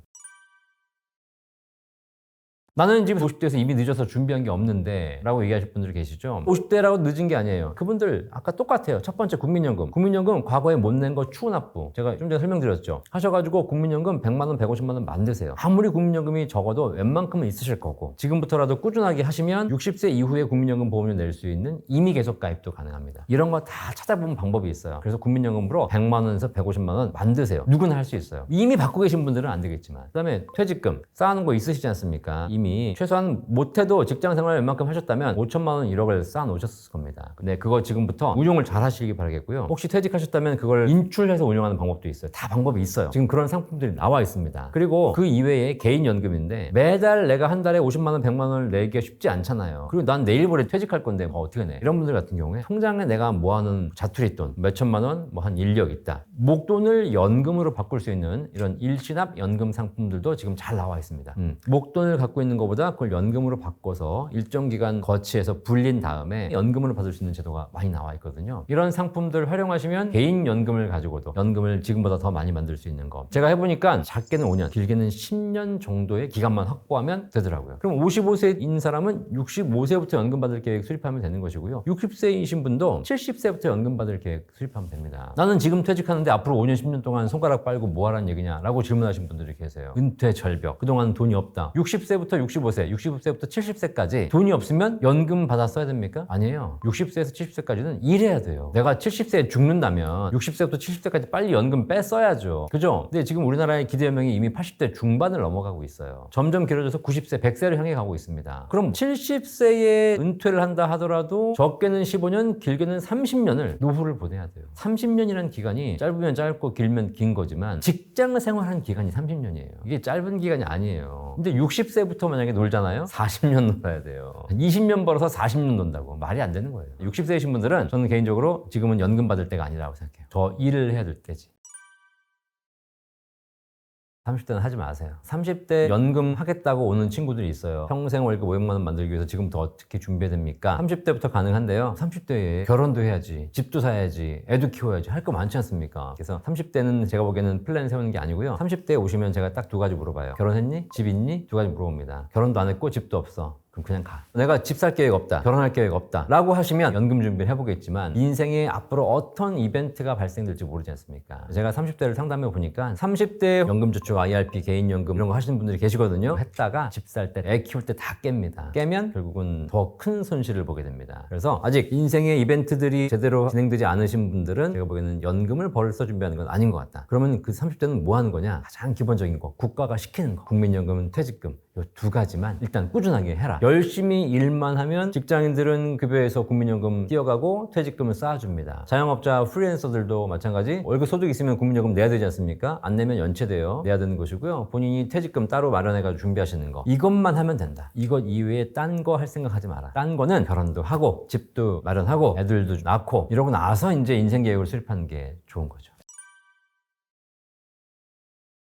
나는 지금 50대에서 이미 늦어서 준비한 게 없는데 라고 얘기하실 분들이 계시죠. 50대라고 늦은 게 아니에요. 그분들 아까 똑같아요. 첫 번째 국민연금. 국민연금 과거에 못 낸 거 추후납부, 제가 좀 전에 설명드렸죠. 하셔가지고 국민연금 100만 원, 150만 원 만드세요. 아무리 국민연금이 적어도 웬만큼은 있으실 거고, 지금부터라도 꾸준하게 하시면 60세 이후에 국민연금 보험료 낼 수 있는 임의 계속 가입도 가능합니다. 이런 거 다 찾아보면 방법이 있어요. 그래서 국민연금으로 100만 원에서 150만 원 만드세요. 누구나 할 수 있어요. 이미 받고 계신 분들은 안 되겠지만. 그 다음에 퇴직금 쌓아놓은 거 있으시지 않습니까? 이미 최소한 못해도 직장생활 웬만큼 하셨다면 5천만 원, 1억을 쌓아놓으셨을 겁니다. 근데 그거 지금부터 운용을 잘 하시기 바라겠고요. 혹시 퇴직하셨다면 그걸 인출해서 운용하는 방법도 있어요. 다 방법이 있어요. 지금 그런 상품들이 나와 있습니다. 그리고 그 이외에 개인연금인데, 매달 내가 한 달에 50만 원, 100만 원을 내기가 쉽지 않잖아요. 그리고 난 내일 모레 퇴직할 건데 뭐 어떻게 내? 이런 분들 같은 경우에 통장에 내가 모아놓은 자투리돈 몇천만 원, 뭐 한 1억 있다. 목돈을 연금으로 바꿀 수 있는 이런 일시납 연금 상품들도 지금 잘 나와 있습니다. 목돈을 갖고 있는 것보다 그걸 연금으로 바꿔서 일정 기간 거치해서 불린 다음에 연금으로 받을 수 있는 제도가 많이 나와 있거든요. 이런 상품들 활용하시면 개인 연금을 가지고도 연금을 지금보다 더 많이 만들 수 있는 거. 제가 해보니까 작게는 5년, 길게는 10년 정도의 기간만 확보하면 되더라고요. 그럼 55세인 사람은 65세부터 연금 받을 계획 수립하면 되는 것이고요. 60세이신 분도 70세부터 연금 받을 계획 수립하면 됩니다. 나는 지금 퇴직하는데 앞으로 5년, 10년 동안 손가락 빨고 뭐 하라는 얘기냐 라고 질문하신 분들이 계세요. 은퇴 절벽, 그동안 돈이 없다. 60세부터 65세, 60세부터 70세까지 돈이 없으면 연금 받아 써야 됩니까? 아니에요. 60세에서 70세까지는 일해야 돼요. 내가 70세에 죽는다면 60세부터 70세까지 빨리 연금 빼 써야죠. 그죠? 근데 지금 우리나라의 기대연명이 이미 80대 중반을 넘어가고 있어요. 점점 길어져서 90세, 100세를 향해 가고 있습니다. 그럼 70세에 은퇴를 한다 하더라도 적게는 15년, 길게는 30년을 노후를 보내야 돼요. 30년이라는 기간이 짧으면 짧고 길면 긴 거지만, 직장 생활한 기간이 30년이에요. 이게 짧은 기간이 아니에요. 근데 60세부터 만약에 놀잖아요? 40년 놀아야 돼요. 20년 벌어서 40년 논다고. 말이 안 되는 거예요. 60세이신 분들은 저는 개인적으로 지금은 연금 받을 때가 아니라고 생각해요. 더 일을 해야 될 때지. 30대는 하지 마세요. 30대 연금 하겠다고 오는 친구들이 있어요. 평생 월급 500만 원 만들기 위해서 지금부터 어떻게 준비해야 됩니까? 30대부터 가능한데요. 30대에 결혼도 해야지, 집도 사야지, 애도 키워야지, 할 거 많지 않습니까? 그래서 30대는 제가 보기에는 플랜 세우는 게 아니고요. 30대에 오시면 제가 딱 두 가지 물어봐요. 결혼했니? 집 있니? 두 가지 물어봅니다. 결혼도 안 했고 집도 없어. 그럼 그냥 가. 내가 집 살 계획 없다, 결혼할 계획 없다 라고 하시면 연금 준비를 해보겠지만, 인생에 앞으로 어떤 이벤트가 발생될지 모르지 않습니까? 제가 30대를 상담해 보니까 30대 연금저축, IRP, 개인연금 이런 거 하시는 분들이 계시거든요. 했다가 집 살 때, 애 키울 때 다 깹니다. 깨면 결국은 더 큰 손실을 보게 됩니다. 그래서 아직 인생의 이벤트들이 제대로 진행되지 않으신 분들은 제가 보기에는 연금을 벌써 준비하는 건 아닌 것 같다. 그러면 그 30대는 뭐 하는 거냐? 가장 기본적인 거, 국가가 시키는 거, 국민연금은 퇴직금, 이 두 가지만 일단 꾸준하게 해라. 열심히 일만 하면 직장인들은 급여에서 국민연금 뛰어가고 퇴직금을 쌓아줍니다. 자영업자, 프리랜서들도 마찬가지. 월급 소득 있으면 국민연금 내야 되지 않습니까? 안 내면 연체돼요. 내야 되는 것이고요. 본인이 퇴직금 따로 마련해가지고 준비하시는 거, 이것만 하면 된다. 이것 이외에 딴 거 할 생각 하지 마라. 딴 거는 결혼도 하고 집도 마련하고 애들도 낳고 이러고 나서 이제 인생 계획을 수립하는 게 좋은 거죠.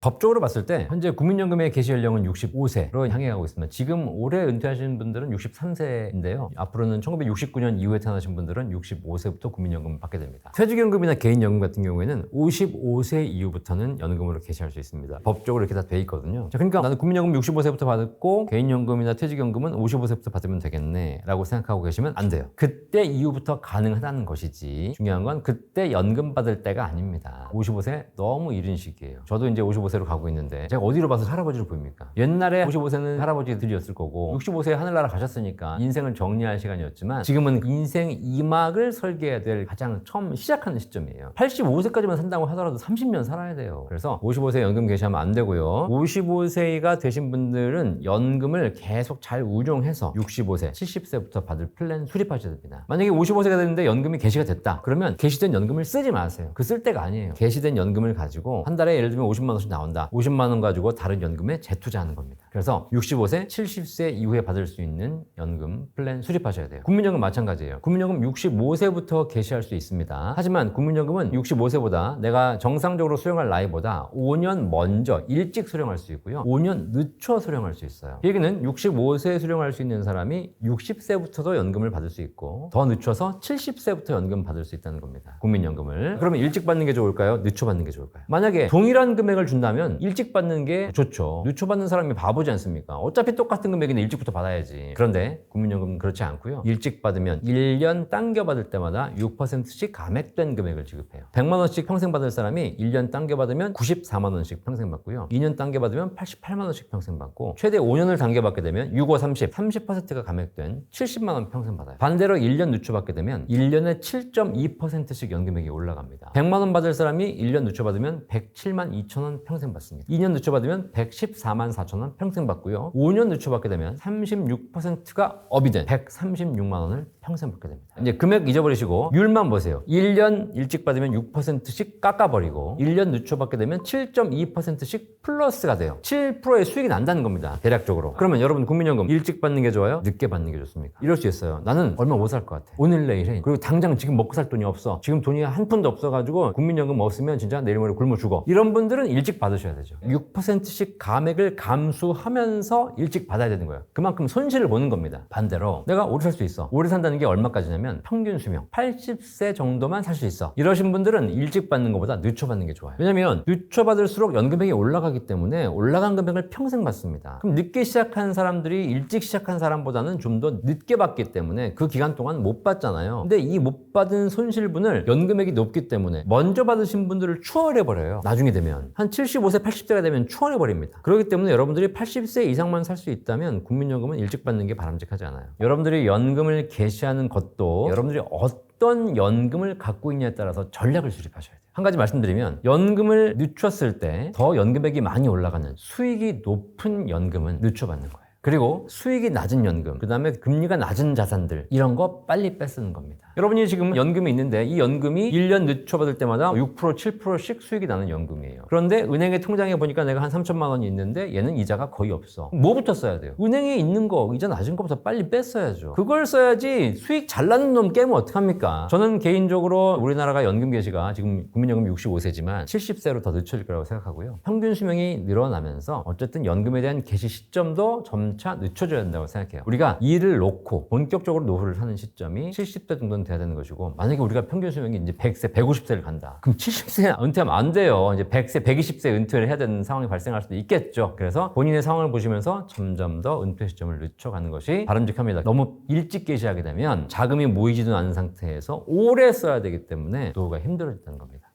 법적으로 봤을 때 현재 국민연금의 개시 연령은 65세로 향해 가고 있습니다. 지금 올해 은퇴하신 분들은 63세인데요. 앞으로는 1969년 이후에 태어나신 분들은 65세부터 국민연금을 받게 됩니다. 퇴직연금이나 개인연금 같은 경우에는 55세 이후부터는 연금으로 개시할 수 있습니다. 법적으로 이렇게 다 돼 있거든요. 자, 그러니까 나는 국민연금 65세부터 받고 개인연금이나 퇴직연금은 55세부터 받으면 되겠네 라고 생각하고 계시면 안 돼요. 그때 이후부터 가능하다는 것이지 중요한 건 그때 연금 받을 때가 아닙니다. 55세 너무 이른 시기예요. 저도 이제 55세로 가고 있는데 제가 어디로 봐서 할아버지로 보입니까? 옛날에 55세는 할아버지들이었을 거고 65세에 하늘나라 가셨으니까 인생을 정리할 시간이었지만 지금은 인생 2막을 설계해야 될 가장 처음 시작하는 시점이에요. 85세까지만 산다고 하더라도 30년 살아야 돼요. 그래서 55세 연금 개시하면 안 되고요. 55세가 되신 분들은 연금을 계속 잘 운용해서 65세, 70세부터 받을 플랜 수립하셔야 됩니다. 만약에 55세가 됐는데 연금이 개시가 됐다. 그러면 개시된 연금을 쓰지 마세요. 그 쓸 때가 아니에요. 개시된 연금을 가지고 한 달에 예를 들면 50만 원씩 나온다. 50만 원 가지고 다른 연금에 재투자하는 겁니다. 그래서 65세, 70세 이후에 받을 수 있는 연금 플랜 수립하셔야 돼요. 국민연금 마찬가지예요. 국민연금 65세부터 개시할 수 있습니다. 하지만 국민연금은 65세보다 내가 정상적으로 수령할 나이보다 5년 먼저 일찍 수령할 수 있고요. 5년 늦춰 수령할 수 있어요. 이 얘기는 65세에 수령할 수 있는 사람이 60세부터도 연금을 받을 수 있고 더 늦춰서 70세부터 연금 받을 수 있다는 겁니다. 국민연금을. 그러면 일찍 받는 게 좋을까요? 늦춰 받는 게 좋을까요? 만약에 동일한 금액을 준다면 일찍 받는 게 좋죠. 늦춰 받는 사람이 바보지 않습니까? 어차피 똑같은 금액인데 일찍부터 받아야지. 그런데 국민연금은 그렇지 않고요. 일찍 받으면 1년 당겨 받을 때마다 6%씩 감액된 금액을 지급해요. 100만 원씩 평생 받을 사람이 1년 당겨 받으면 94만 원씩 평생 받고요. 2년 당겨 받으면 88만 원씩 평생 받고 최대 5년을 당겨 받게 되면 6, 5, 30%가 감액된 70만 원 평생 받아요. 반대로 1년 늦춰 받게 되면 1년에 7.2%씩 연금액이 올라갑니다. 100만 원 받을 사람이 1년 늦춰 받으면 107만 2천 원 평생 받습니다. 2년 늦춰 받으면 114만 4천 원 평생 받고요. 5년 늦춰 받게 되면 36%가 업이 된 136만 원을 평생 받게 됩니다. 이제 금액 잊어버리시고 율만 보세요. 1년 일찍 받으면 6%씩 깎아버리고 1년 늦춰 받게 되면 7.2%씩 플러스가 돼요. 7%의 수익이 난다는 겁니다. 대략적으로. 그러면 여러분 국민연금 일찍 받는 게 좋아요? 늦게 받는 게 좋습니까? 이럴 수 있어요. 나는 얼마 못 살 것 같아. 오늘 내일에. 그리고 당장 지금 먹고 살 돈이 없어. 지금 돈이 한 푼도 없어가지고 국민연금 없으면 진짜 내일 모레 굶어 죽어. 이런 분들은 일찍 받으셔야 되죠. 6%씩 감액을 감수하면서 일찍 받아야 되는 거예요. 그만큼 손실을 보는 겁니다. 반대로 내가 오래 살 수 있어. 오래 산다는 게 얼마까지냐면 평균 수명 80세 정도만 살 수 있어. 이러신 분들은 일찍 받는 것보다 늦춰 받는 게 좋아요. 왜냐면 늦춰 받을수록 연금액이 올라가기 때문에 올라간 금액을 평생 받습니다. 그럼 늦게 시작한 사람들이 일찍 시작한 사람보다는 좀 더 늦게 받기 때문에 그 기간 동안 못 받잖아요. 근데 이 못 받은 손실분을 연금액이 높기 때문에 먼저 받으신 분들을 추월해버려요. 나중에 되면 한 75세, 80세가 되면 추월해버립니다. 그렇기 때문에 여러분들이 80세 이상만 살 수 있다면 국민연금은 일찍 받는 게 바람직하지 않아요. 여러분들이 연금을 개시하는 것도 여러분들이 어떤 연금을 갖고 있냐에 따라서 전략을 수립하셔야 돼요. 한 가지 말씀드리면 연금을 늦췄을 때 더 연금액이 많이 올라가는 수익이 높은 연금은 늦춰 받는 거예요. 그리고 수익이 낮은 연금, 그 다음에 금리가 낮은 자산들 이런 거 빨리 뺏쓰는 겁니다. 여러분이 지금 연금이 있는데 이 연금이 1년 늦춰 받을 때마다 6%, 7%씩 수익이 나는 연금이에요. 그런데 은행의 통장에 보니까 내가 한 3천만 원이 있는데 얘는 이자가 거의 없어. 뭐부터 써야 돼요? 은행에 있는 거, 이자 낮은 거부터 빨리 뺐어야죠. 그걸 써야지 수익 잘 나는 놈 깨면 어떡합니까? 저는 개인적으로 우리나라가 연금 개시가 지금 국민연금 65세지만 70세로 더 늦춰질 거라고 생각하고요. 평균 수명이 늘어나면서 어쨌든 연금에 대한 개시 시점도 점차 늦춰져야 된다고 생각해요. 우리가 일을 놓고 본격적으로 노후를 하는 시점이 70대 정도는 돼야 되는 것이고 만약에 우리가 평균 수명이 이제 100세, 150세를 간다. 그럼 70세 은퇴하면 안 돼요. 이제 100세, 120세 은퇴를 해야 되는 상황이 발생할 수도 있겠죠. 그래서 본인의 상황을 보시면서 점점 더 은퇴 시점을 늦춰가는 것이 바람직합니다. 너무 일찍 개시하게 되면 자금이 모이지도 않은 상태에서 오래 써야 되기 때문에 노후가 힘들어진다는 겁니다.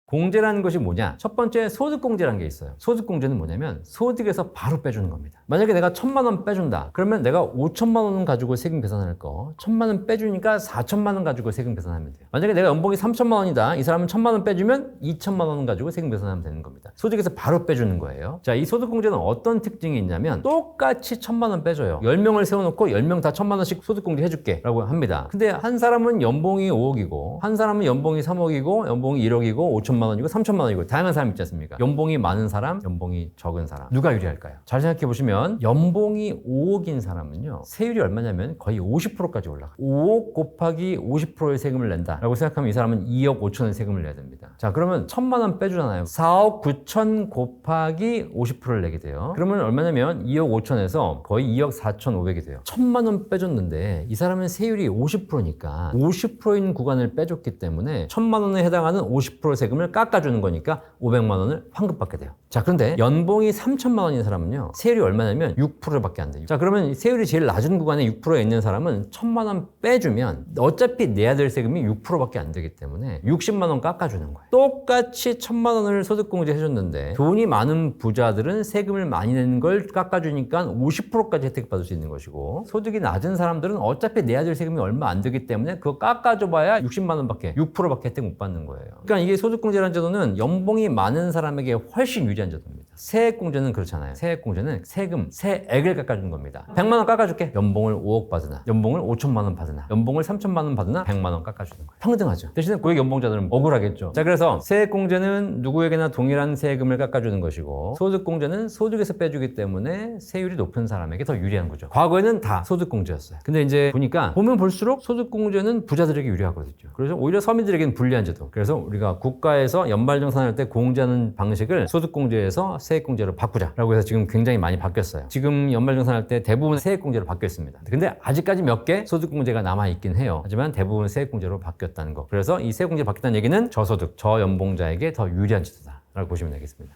공제라는 것이 뭐냐? 첫 번째 소득공제라는 게 있어요. 소득공제는 뭐냐면 소득에서 바로 빼주는 겁니다. 만약에 내가 1,000만 원 빼준다. 그러면 내가 5천만 원 가지고 세금 계산할 거 1,000만 원 빼주니까 4천만 원 가지고 세금 계산하면 돼요. 만약에 내가 연봉이 3천만 원이다. 이 사람은 1,000만 원 빼주면 2천만 원 가지고 세금 계산하면 되는 겁니다. 소득에서 바로 빼주는 거예요. 자, 이 소득공제는 어떤 특징이 있냐면 똑같이 1,000만 원 빼줘요. 10명을 세워놓고 10명 다 1,000만 원씩 소득공제 해줄게 라고 합니다. 근데 한 사람은 연봉이 5억이고 한 사람은 연봉이 3억이고 연봉이 1억이고 5천만 5천만 원이고 3천만 원이고 다양한 사람 있지 않습니까? 연봉이 많은 사람, 연봉이 적은 사람 누가 유리할까요? 잘 생각해 보시면 연봉이 5억인 사람은요 세율이 얼마냐면 거의 50%까지 올라가요. 5억 곱하기 50%의 세금을 낸다라고 생각하면 이 사람은 2억 5천의 세금을 내야 됩니다. 자, 그러면 1,000만 원 빼주잖아요. 4억 9천 곱하기 50%를 내게 돼요. 그러면 얼마냐면 2억 5천에서 거의 2억 4천5백이 돼요. 1,000만 원 빼줬는데 이 사람은 세율이 50%니까 50%인 구간을 빼줬기 때문에 1,000만 원에 해당하는 50% 세금을 깎아주는 거니까 500만 원을 환급받게 돼요. 자, 그런데 연봉이 3천만 원인 사람은요 세율이 얼마냐면 6%밖에 안 돼요. 자, 그러면 세율이 제일 낮은 구간에 6%에 있는 사람은 1,000만 원 빼주면 어차피 내야 될 세금이 6%밖에 안 되기 때문에 60만 원 깎아주는 거예요. 똑같이 1,000만 원을 소득공제 해줬는데 돈이 많은 부자들은 세금을 많이 내는 걸 깎아주니까 50%까지 혜택 받을 수 있는 것이고, 소득이 낮은 사람들은 어차피 내야 될 세금이 얼마 안 되기 때문에 그거 깎아줘봐야 60만 원밖에 6%밖에 혜택 못 받는 거예요. 그러니까 이게 소득공제라는 제도는 연봉이 많은 사람에게 훨씬 유리한 제도입니다. 세액공제는 그렇잖아요. 세액공제는 세금, 세액을 깎아주는 겁니다. 100만 원 깎아줄게. 연봉을 5억 받으나, 연봉을 5천만 원 받으나, 연봉을 3천만 원 받으나 100만 원 깎아주는 거예요. 평등하죠. 대신에 고액 연봉자들은 억울하겠죠. 자, 그래서 세액공제는 누구에게나 동일한 세금을 깎아주는 것이고, 소득공제는 소득에서 빼주기 때문에 세율이 높은 사람에게 더 유리한 거죠. 과거에는 다 소득공제였어요. 근데 이제 보니까 보면 볼수록 소득공제는 부자들에게 유리하거든요. 그래서 오히려 서민들에게는 불리한 제도. 그래서 우리가 국가에서 연말정산할 때 공제하는 방식을 소득공제에서 세액공제로 바꾸자라고 해서 지금 굉장히 많이 바뀌었어요. 지금 연말정산할 때 대부분 세액공제로 바뀌었습니다. 근데 아직까지 몇 개 소득공제가 남아있긴 해요. 하지만 대부분 세액공제로 바뀌었다는 거. 그래서 이 세액공제로 바뀌었다는 얘기는 저소득, 저연봉자에게 더 유리한 제도다라고 보시면 되겠습니다.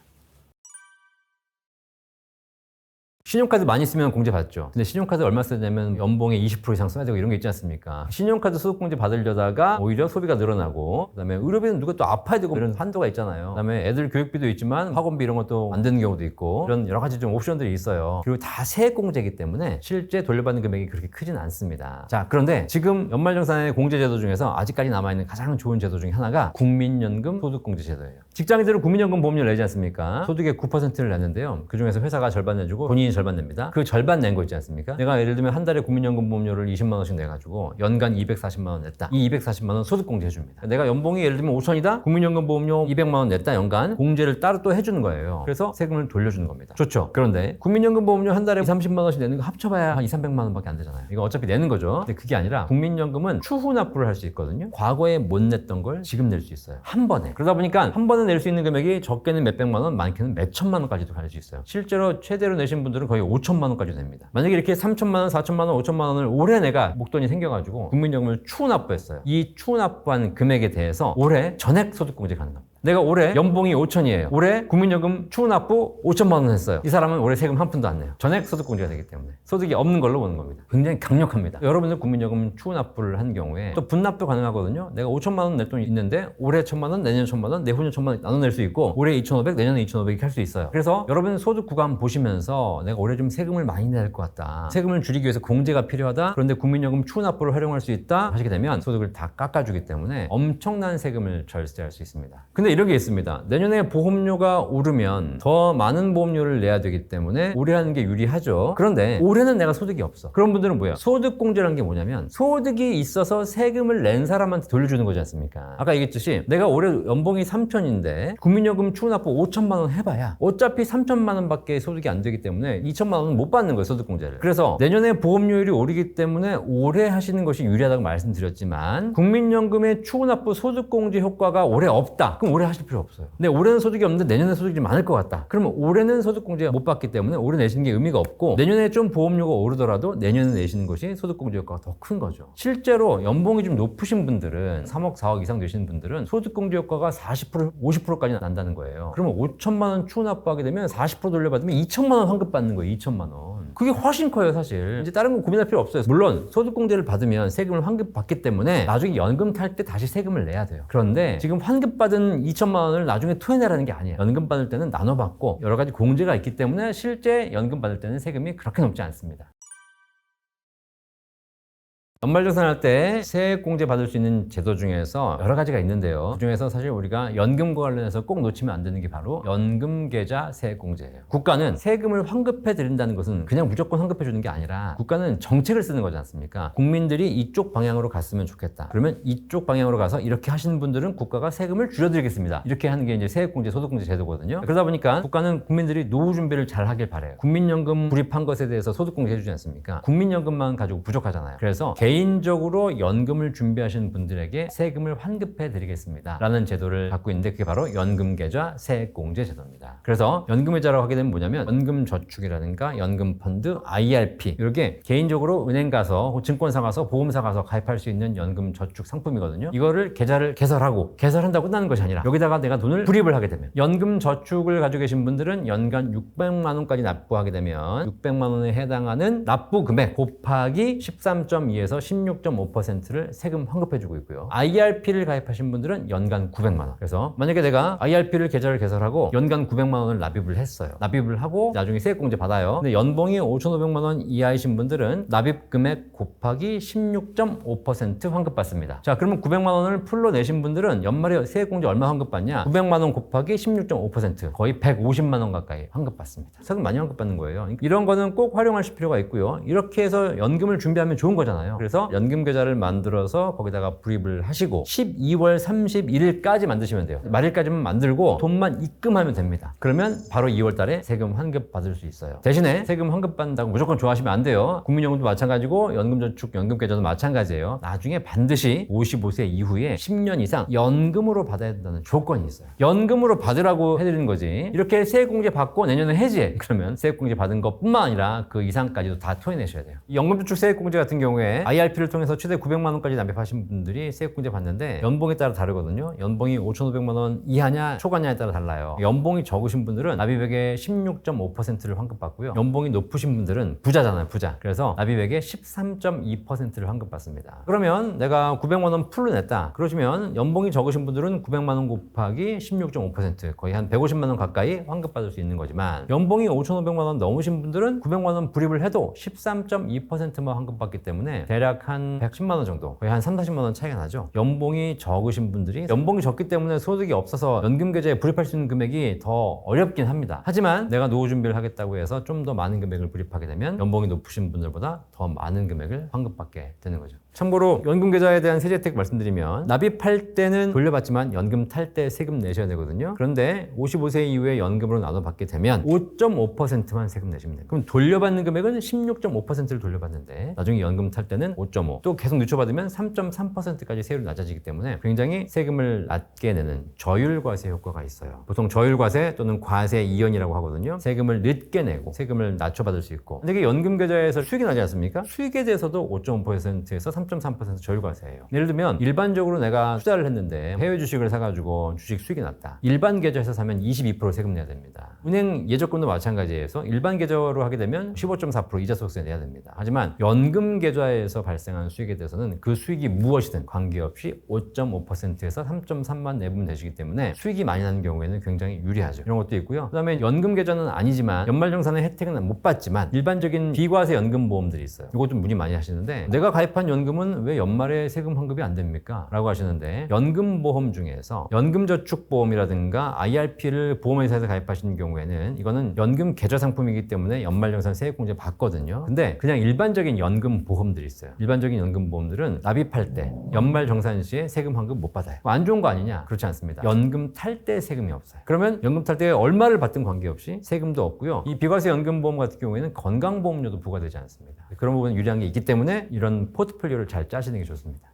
신용카드 많이 쓰면 공제 받죠. 근데 신용카드 얼마 써야 되냐면 연봉의 20% 이상 써야 되고 이런 게 있지 않습니까? 신용카드 소득공제 받으려다가 오히려 소비가 늘어나고, 그다음에 의료비는 누가 또 아파야 되고 이런 한도가 있잖아요. 그다음에 애들 교육비도 있지만 학원비 이런 것도 안 되는 경우도 있고, 이런 여러 가지 좀 옵션들이 있어요. 그리고 다 세액공제이기 때문에 실제 돌려받는 금액이 그렇게 크진 않습니다. 자, 그런데 지금 연말정산의 공제제도 중에서 아직까지 남아있는 가장 좋은 제도 중에 하나가 국민연금 소득공제 제도예요. 직장인들은 국민연금 보험료를 내지 않습니까? 소득의 9%를 내는데요. 그 중에서 회사가 절반 내주고 본인이 절반 냅니다. 그 절반 낸 거 있지 않습니까? 내가 예를 들면 한 달에 국민연금 보험료를 20만 원씩 내가지고 연간 240만 원 냈다. 이 240만 원 소득공제 해줍니다. 내가 연봉이 예를 들면 5천이다? 국민연금 보험료 200만 원 냈다 연간. 공제를 따로 또 해주는 거예요. 그래서 세금을 돌려주는 겁니다. 좋죠? 그런데 국민연금 보험료 한 달에 30만 원씩 내는 거 합쳐봐야 한 200~300만 원밖에 안 되잖아요. 이거 어차피 내는 거죠. 근데 그게 아니라 국민연금은 추후 납부를 할 수 있거든요. 과거에 못 냈던 걸 지금 낼 수 있어요. 한 번에. 그러다 보니까 한 번에 낼 수 있는 금액이 적게는 몇백만 원, 많게는 몇천만 원까지도 갈 수 있어요. 실제로 최대로 내신 분들은 거의 5천만 원까지 냅니다. 만약에 이렇게 3천만 원, 4천만 원, 5천만 원을 올해 내가 목돈이 생겨가지고 국민연금을 추후 납부했어요. 이 추후 납부한 금액에 대해서 올해 전액 소득공제 가능합니다. 내가 올해 연봉이 5천이에요. 올해 국민연금 추후 납부 5천만 원 했어요. 이 사람은 올해 세금 한 푼도 안 내요. 전액 소득공제가 되기 때문에 소득이 없는 걸로 보는 겁니다. 굉장히 강력합니다. 여러분들 국민연금 추후 납부를 한 경우에 또 분납도 가능하거든요. 내가 5천만 원 낼 돈이 있는데 올해 1천만 원, 내년 1천만 원, 내후년 1천만 원 나눠낼 수 있고, 올해 2,500, 내년에 2,500 이렇게 할 수 있어요. 그래서 여러분 소득 구간 보시면서 내가 올해 좀 세금을 많이 내야 될 것 같다, 세금을 줄이기 위해서 공제가 필요하다, 그런데 국민연금 추후 납부를 활용할 수 있다 하시게 되면 소득을 다 깎아주기 때문에 엄청난 세금을 절세할 수 있습니다. 근데 이런 게 있습니다. 내년에 보험료가 오르면 더 많은 보험료를 내야 되기 때문에 올해 하는 게 유리하죠. 그런데 올해는 내가 소득이 없어. 그런 분들은 뭐야? 소득공제라는 게 뭐냐면 소득이 있어서 세금을 낸 사람한테 돌려주는 거지 않습니까? 아까 얘기했듯이 내가 올해 연봉이 3천인데 국민연금 추후 납부 5천만 원 해봐야 어차피 3천만 원밖에 소득이 안 되기 때문에 2천만 원은 못 받는 거예요, 소득공제를. 그래서 내년에 보험료율이 오르기 때문에 올해 하시는 것이 유리하다고 말씀드렸지만, 국민연금의 추후 납부 소득공제 효과가 올해 없다. 그럼 올해 하실 필요 없어요. 근데 올해는 소득이 없는데 내년에 소득이 좀 많을 것 같다. 그러면 올해는 소득공제가 못 받기 때문에 올해 내시는 게 의미가 없고, 내년에 좀 보험료가 오르더라도 내년에 내시는 것이 소득공제 효과가 더 큰 거죠. 실제로 연봉이 좀 높으신 분들은 3억, 4억 이상 되시는 분들은 소득공제 효과가 40%, 50%까지 난다는 거예요. 그러면 5천만 원 추후 납부하게 되면 40% 돌려받으면 2천만 원 환급 받는 거예요. 2천만 원. 그게 훨씬 커요, 사실. 이제 다른 거 고민할 필요 없어요. 물론 소득공제를 받으면 세금을 환급받기 때문에 나중에 연금 탈 때 다시 세금을 내야 돼요. 그런데 지금 환급받은 2천만 원을 나중에 토해내라는 게 아니에요. 연금 받을 때는 나눠받고 여러 가지 공제가 있기 때문에 실제 연금 받을 때는 세금이 그렇게 높지 않습니다. 연말정산할 때 세액공제 받을 수 있는 제도 중에서 여러 가지가 있는데요. 그중에서 사실 우리가 연금과 관련해서 꼭 놓치면 안 되는 게 바로 연금계좌 세액공제예요. 국가는 세금을 환급해 드린다는 것은 그냥 무조건 환급해 주는 게 아니라 국가는 정책을 쓰는 거지 않습니까? 국민들이 이쪽 방향으로 갔으면 좋겠다. 그러면 이쪽 방향으로 가서 이렇게 하시는 분들은 국가가 세금을 줄여드리겠습니다. 이렇게 하는 게 이제 세액공제, 소득공제 제도거든요. 그러다 보니까 국가는 국민들이 노후 준비를 잘 하길 바래요. 국민연금 불입한 것에 대해서 소득공제 해주지 않습니까? 국민연금만 가지고 부족하잖아요. 그래서 개인적으로 연금을 준비하시는 분들에게 세금을 환급해 드리겠습니다 라는 제도를 갖고 있는데 그게 바로 연금계좌 세액공제 제도입니다. 그래서 연금계좌라고 하게 되면 뭐냐면 연금저축이라든가 연금펀드, IRP 이렇게 개인적으로 은행 가서 증권사 가서 보험사 가서 가입할 수 있는 연금저축 상품이거든요. 이거를 계좌를 개설한다고 끝나는 것이 아니라 여기다가 내가 돈을 불입을 하게 되면 연금저축을 가지고 계신 분들은 연간 600만 원까지 납부하게 되면 600만 원에 해당하는 납부 금액 곱하기 13.2에서 16.5%를 세금 환급해주고 있고요. IRP를 가입하신 분들은 연간 900만 원. 그래서 만약에 내가 IRP를 계좌를 개설하고 연간 900만 원을 납입을 했어요. 납입을 하고 나중에 세액공제 받아요. 근데 연봉이 5,500만 원 이하이신 분들은 납입 금액 곱하기 16.5% 환급받습니다. 자, 그러면 900만 원을 풀로 내신 분들은 연말에 세액공제 얼마 환급받냐? 900만 원 곱하기 16.5% 거의 150만 원 가까이 환급받습니다. 세금 많이 환급받는 거예요. 이런 거는 꼭 활용하실 필요가 있고요. 이렇게 해서 연금을 준비하면 좋은 거잖아요. 그래서 연금 계좌를 만들어서 거기다가 불입을 하시고 12월 31일까지 만드시면 돼요. 말일까지만 만들고 돈만 입금하면 됩니다. 그러면 바로 2월 달에 세금 환급 받을 수 있어요. 대신에 세금 환급 받는다고 무조건 좋아하시면 안 돼요. 국민연금도 마찬가지고 연금저축, 연금계좌도 마찬가지예요. 나중에 반드시 55세 이후에 10년 이상 연금으로 받아야 된다는 조건이 있어요. 연금으로 받으라고 해드리는 거지. 이렇게 세액공제 받고 내년에 해지해. 그러면 세액공제 받은 것뿐만 아니라 그 이상까지도 다 토해내셔야 돼요. 연금저축 세액공제 같은 경우에 IRP를 통해서 최대 900만 원까지 납입하신 분들이 세액공제 받는데 연봉에 따라 다르거든요. 연봉이 5,500만 원 이하냐 초과냐에 따라 달라요. 연봉이 적으신 분들은 납입액의 16.5%를 환급받고요. 연봉이 높으신 분들은 부자잖아요. 부자. 그래서 납입액의 13.2%를 환급받습니다. 그러면 내가 900만 원 풀로 냈다. 그러시면 연봉이 적으신 분들은 900만 원 곱하기 16.5% 거의 한 150만 원 가까이 환급받을 수 있는 거지만 연봉이 5,500만 원 넘으신 분들은 900만 원 불입을 해도 13.2%만 환급받기 때문에 대략 한 110만 원 정도 거의 한 30, 40만 원 차이가 나죠. 연봉이 적으신 분들이 연봉이 적기 때문에 소득이 없어서 연금계좌에 불입할 수 있는 금액이 더 어렵긴 합니다. 하지만 내가 노후 준비를 하겠다고 해서 좀 더 많은 금액을 불입하게 되면 연봉이 높으신 분들보다 더 많은 금액을 환급받게 되는 거죠. 참고로 연금계좌에 대한 세제 혜택 말씀드리면 납입할 때는 돌려받지만 연금 탈 때 세금 내셔야 되거든요. 그런데 55세 이후에 연금으로 나눠받게 되면 5.5%만 세금 내시면 돼요. 그럼 돌려받는 금액은 16.5%를 돌려받는데 나중에 연금 탈 때는 5.5, 또 계속 늦춰받으면 3.3%까지 세율이 낮아지기 때문에 굉장히 세금을 낮게 내는 저율과세 효과가 있어요. 보통 저율과세 또는 과세 이연이라고 하거든요. 세금을 늦게 내고 세금을 낮춰받을 수 있고, 근데 이게 연금계좌에서 수익이 나지 않습니까? 수익에 대해서도 5.5%에서 3.3% 저율과세예요. 예를 들면 일반적으로 내가 투자를 했는데 해외 주식을 사가지고 주식 수익이 났다. 일반 계좌에서 사면 22% 세금 내야 됩니다. 은행 예적금도 마찬가지에서 일반 계좌로 하게 되면 15.4% 이자 소득세 내야 됩니다. 하지만 연금 계좌에서 발생한 수익에 대해서는 그 수익이 무엇이든 관계없이 5.5%에서 3.3만 내부면 되시기 때문에 수익이 많이 나는 경우에는 굉장히 유리하죠. 이런 것도 있고요. 그 다음에 연금 계좌는 아니지만 연말정산의 혜택은 못 받지만 일반적인 비과세 연금보험들이 있어요. 이거 좀 문의 많이 하시는데 내가 가입한 연금은 왜 연말에 세금 환급이 안 됩니까? 라고 하시는데 연금보험 중에서 연금저축보험이라든가 IRP를 보험회사에서 가입하시는 경우에는 이거는 연금 계좌 상품이기 때문에 연말정산 세액공제 받거든요. 근데 그냥 일반적인 연금보험들이 있어요. 일반적인 연금보험들은 납입할 때 연말정산 시에 세금 환급 못 받아요. 안 좋은 거 아니냐? 그렇지 않습니다. 연금 탈 때 세금이 없어요. 그러면 연금 탈 때 얼마를 받든 관계없이 세금도 없고요. 이 비과세 연금보험 같은 경우에는 건강보험료도 부과되지 않습니다. 그런 부분은 유리한 게 있기 때문에 이런 포트폴리오를 잘 짜시는 게 좋습니다.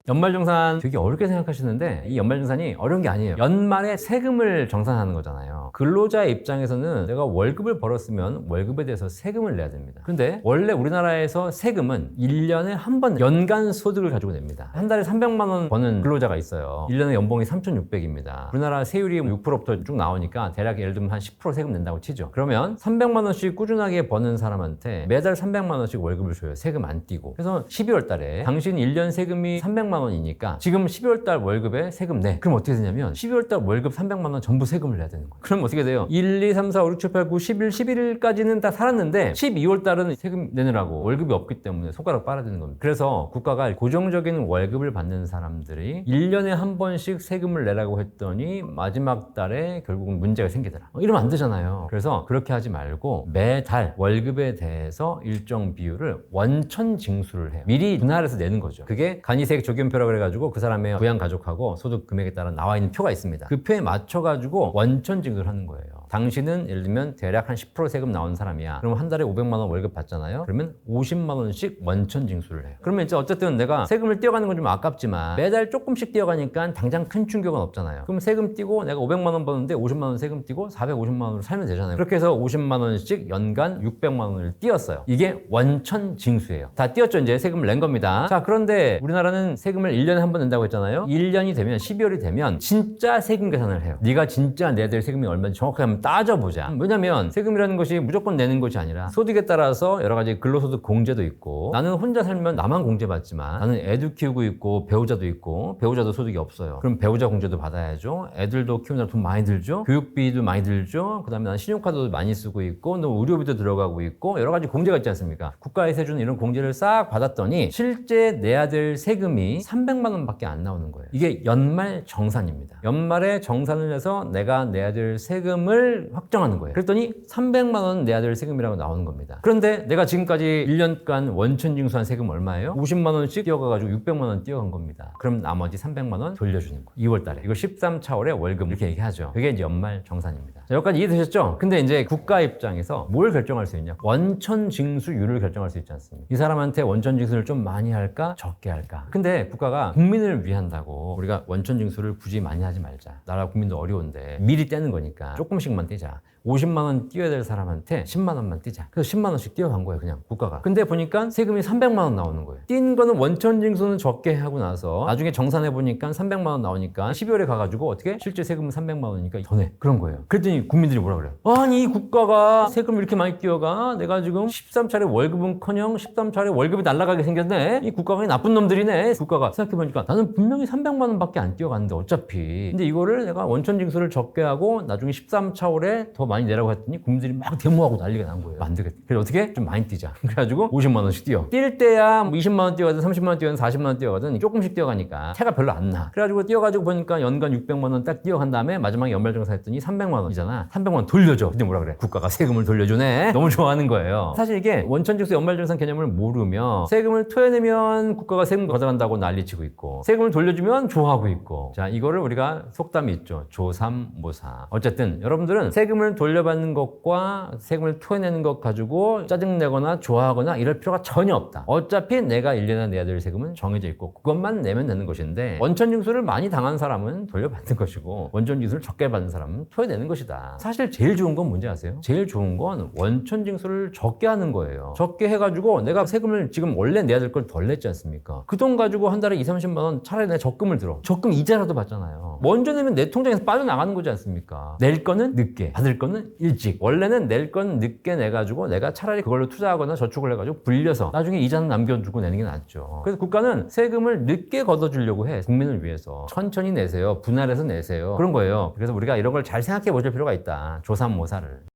연말정산 되게 어렵게 생각하시는데 이 연말정산이 어려운 게 아니에요. 연말에 세금을 정산하는 거잖아요. 근로자의 입장에서는 내가 월급을 벌었으면 월급에 대해서 세금을 내야 됩니다. 근데 원래 우리나라에서 세금은 1년에 한 번 연간 소득을 가지고 냅니다. 한 달에 300만 원 버는 근로자가 있어요. 1년에 연봉이 3,600입니다. 우리나라 세율이 6%부터 쭉 나오니까 대략 예를 들면 한 10% 세금 낸다고 치죠. 그러면 300만 원씩 꾸준하게 버는 사람한테 매달 300만 원씩 월급을 줘요. 세금 안 떼고. 그래서 12월 달에 당신 1년 세금이 300만 원이니까 지금 12월 달 월급에 세금 내. 그럼 어떻게 되냐면 12월 달 월급 300만 원 전부 세금을 내야 되는 거예요. 그럼 그러면 어떻게 돼요? 1, 2, 3, 4, 5, 6, 7, 8, 9, 10일, 11일까지는 다 살았는데 12월 달은 세금 내느라고 월급이 없기 때문에 손가락 빨아야 되는 겁니다. 그래서 국가가 고정적인 월급을 받는 사람들이 1년에 한 번씩 세금을 내라고 했더니 마지막 달에 결국은 문제가 생기더라. 이러면 안 되잖아요. 그래서 그렇게 하지 말고 매달 월급에 대해서 일정 비율을 원천 징수를 해요. 미리 분할해서 내는 거죠. 그게 간이세액 적용표라고 그래가지고 그 사람의 부양 가족하고 소득 금액에 따라 나와 있는 표가 있습니다. 그 표에 맞춰가지고 원천 징수를 하는 거예요. 당신은 예를 들면 대략 한 10% 세금 나온 사람이야. 그럼 한 달에 500만 원 월급 받잖아요. 그러면 50만 원씩 원천 징수를 해요. 그러면 이제 어쨌든 내가 세금을 떼어가는 건 좀 아깝지만 매달 조금씩 떼어가니까 당장 큰 충격은 없잖아요. 그럼 세금 떼고 내가 500만 원 버는데 50만 원 세금 떼고 450만 원으로 살면 되잖아요. 그렇게 해서 50만 원씩 연간 600만 원을 떼었어요. 이게 원천 징수예요. 다 떼었죠. 이제 세금을 낸 겁니다. 자, 그런데 우리나라는 세금을 1년에 한 번 낸다고 했잖아요. 1년이 되면 12월이 되면 진짜 세금 계산을 해요. 네가 진짜 내야 될 세금이 얼마인지 정확하게 한번 따져보자. 왜냐면 세금이라는 것이 무조건 내는 것이 아니라 소득에 따라서 여러 가지 근로소득 공제도 있고, 나는 혼자 살면 나만 공제받지만 나는 애도 키우고 있고 배우자도 있고, 배우자도 소득이 없어요. 그럼 배우자 공제도 받아야죠. 애들도 키우느라 돈 많이 들죠. 교육비도 많이 들죠. 그 다음에 나는 신용카드도 많이 쓰고 있고, 또 의료비도 들어가고 있고, 여러 가지 공제가 있지 않습니까? 국가에서 해주는 이런 공제를 싹 받았더니 실제 내야 될 세금이 300만 원밖에 안 나오는 거예요. 이게 연말 정산입니다. 연말에 정산을 해서 내가 내야 될 세금을 확정하는 거예요. 그랬더니 300만 원 내야 될 세금이라고 나오는 겁니다. 그런데 내가 지금까지 1년간 원천 징수한 세금 얼마예요? 50만 원씩 띄어가가지고 600만 원 띄어간 겁니다. 그럼 나머지 300만 원 돌려주는 거예요. 2월 달에. 이거 13차월에 월급 이렇게 얘기하죠. 그게 이제 연말 정산입니다. 자, 여기까지 이해되셨죠? 근데 이제 국가 입장에서 뭘 결정할 수 있냐? 원천 징수율을 결정할 수 있지 않습니까? 이 사람한테 원천 징수를 좀 많이 할까? 적게 할까? 근데 국가가 국민을 위한다고 우리가 원천 징수를 굳이 많이 하지 말자. 나라 국민도 어려운데 미리 떼는 거니까 조금씩만 떼자. 50만 원 띄어야 될 사람한테 10만 원만 띄자. 그래서 10만 원씩 띄어간 거예요, 그냥 국가가. 근데 보니까 세금이 300만 원 나오는 거예요. 띈 거는 원천 징수는 적게 하고 나서 나중에 정산해 보니까 300만 원 나오니까 12월에 가가지고 어떻게 실제 세금은 300만 원이니까 더 내. 그런 거예요. 그랬더니 국민들이 뭐라 그래요? 아니, 이 국가가 세금을 이렇게 많이 띄어가? 내가 지금 13차례 월급은커녕 13차례 월급이 날아가게 생겼네? 이 국가가 나쁜 놈들이네? 국가가 생각해보니까 나는 분명히 300만 원밖에 안 띄어갔는데 어차피. 근데 이거를 내가 원천 징수를 적게 하고 나중에 13차월에 더 많이 내라고 했더니 국민들이 막 데모하고 난리가 난 거예요. 안 되겠다. 그래서 어떻게? 좀 많이 뛰자. 그래가지고 50만 원씩 뛰어. 뛸 때야 뭐 20만 원 뛰어가든 30만 원 뛰어가든 40만 원 뛰어가든 조금씩 뛰어가니까 차가 별로 안 나. 그래가지고 뛰어가지고 보니까 연간 600만 원 딱 뛰어간 다음에 마지막에 연말정산 했더니 300만 원이잖아. 300만 원 돌려줘. 근데 뭐라 그래? 국가가 세금을 돌려주네. 너무 좋아하는 거예요. 사실 이게 원천징수 연말정산 개념을 모르면 세금을 토해내면 국가가 세금 가져간다고 난리치고 있고, 세금을 돌려주면 좋아하고 있고. 자, 이거를 우리가 속담이 있죠. 조삼모사. 어쨌든 여러분들은 세금을 돌려받는 것과 세금을 토해내는 것 가지고 짜증내거나 좋아하거나 이럴 필요가 전혀 없다. 어차피 내가 1년에 내야 될 세금은 정해져 있고 그것만 내면 되는 것인데, 원천징수를 많이 당한 사람은 돌려받는 것이고 원천징수를 적게 받는 사람은 토해내는 것이다. 사실 제일 좋은 건 뭔지 아세요? 제일 좋은 건 원천징수를 적게 하는 거예요. 적게 해가지고 내가 세금을 지금 원래 내야 될 걸 덜 냈지 않습니까? 그 돈 가지고 한 달에 2, 30만 원 차라리 내가 적금을 들어. 적금 이자라도 받잖아요. 먼저 내면 내 통장에서 빠져나가는 거지 않습니까? 낼 거는 늦게, 받을 거는 일찍. 원래는 낼 건 늦게 내가지고 내가 차라리 그걸로 투자하거나 저축을 해가지고 불려서 나중에 이자는 남겨주고 내는 게 낫죠. 그래서 국가는 세금을 늦게 걷어주려고 해. 국민을 위해서. 천천히 내세요. 분할해서 내세요. 그런 거예요. 그래서 우리가 이런 걸 잘 생각해 보실 필요가 있다. 조삼모사를.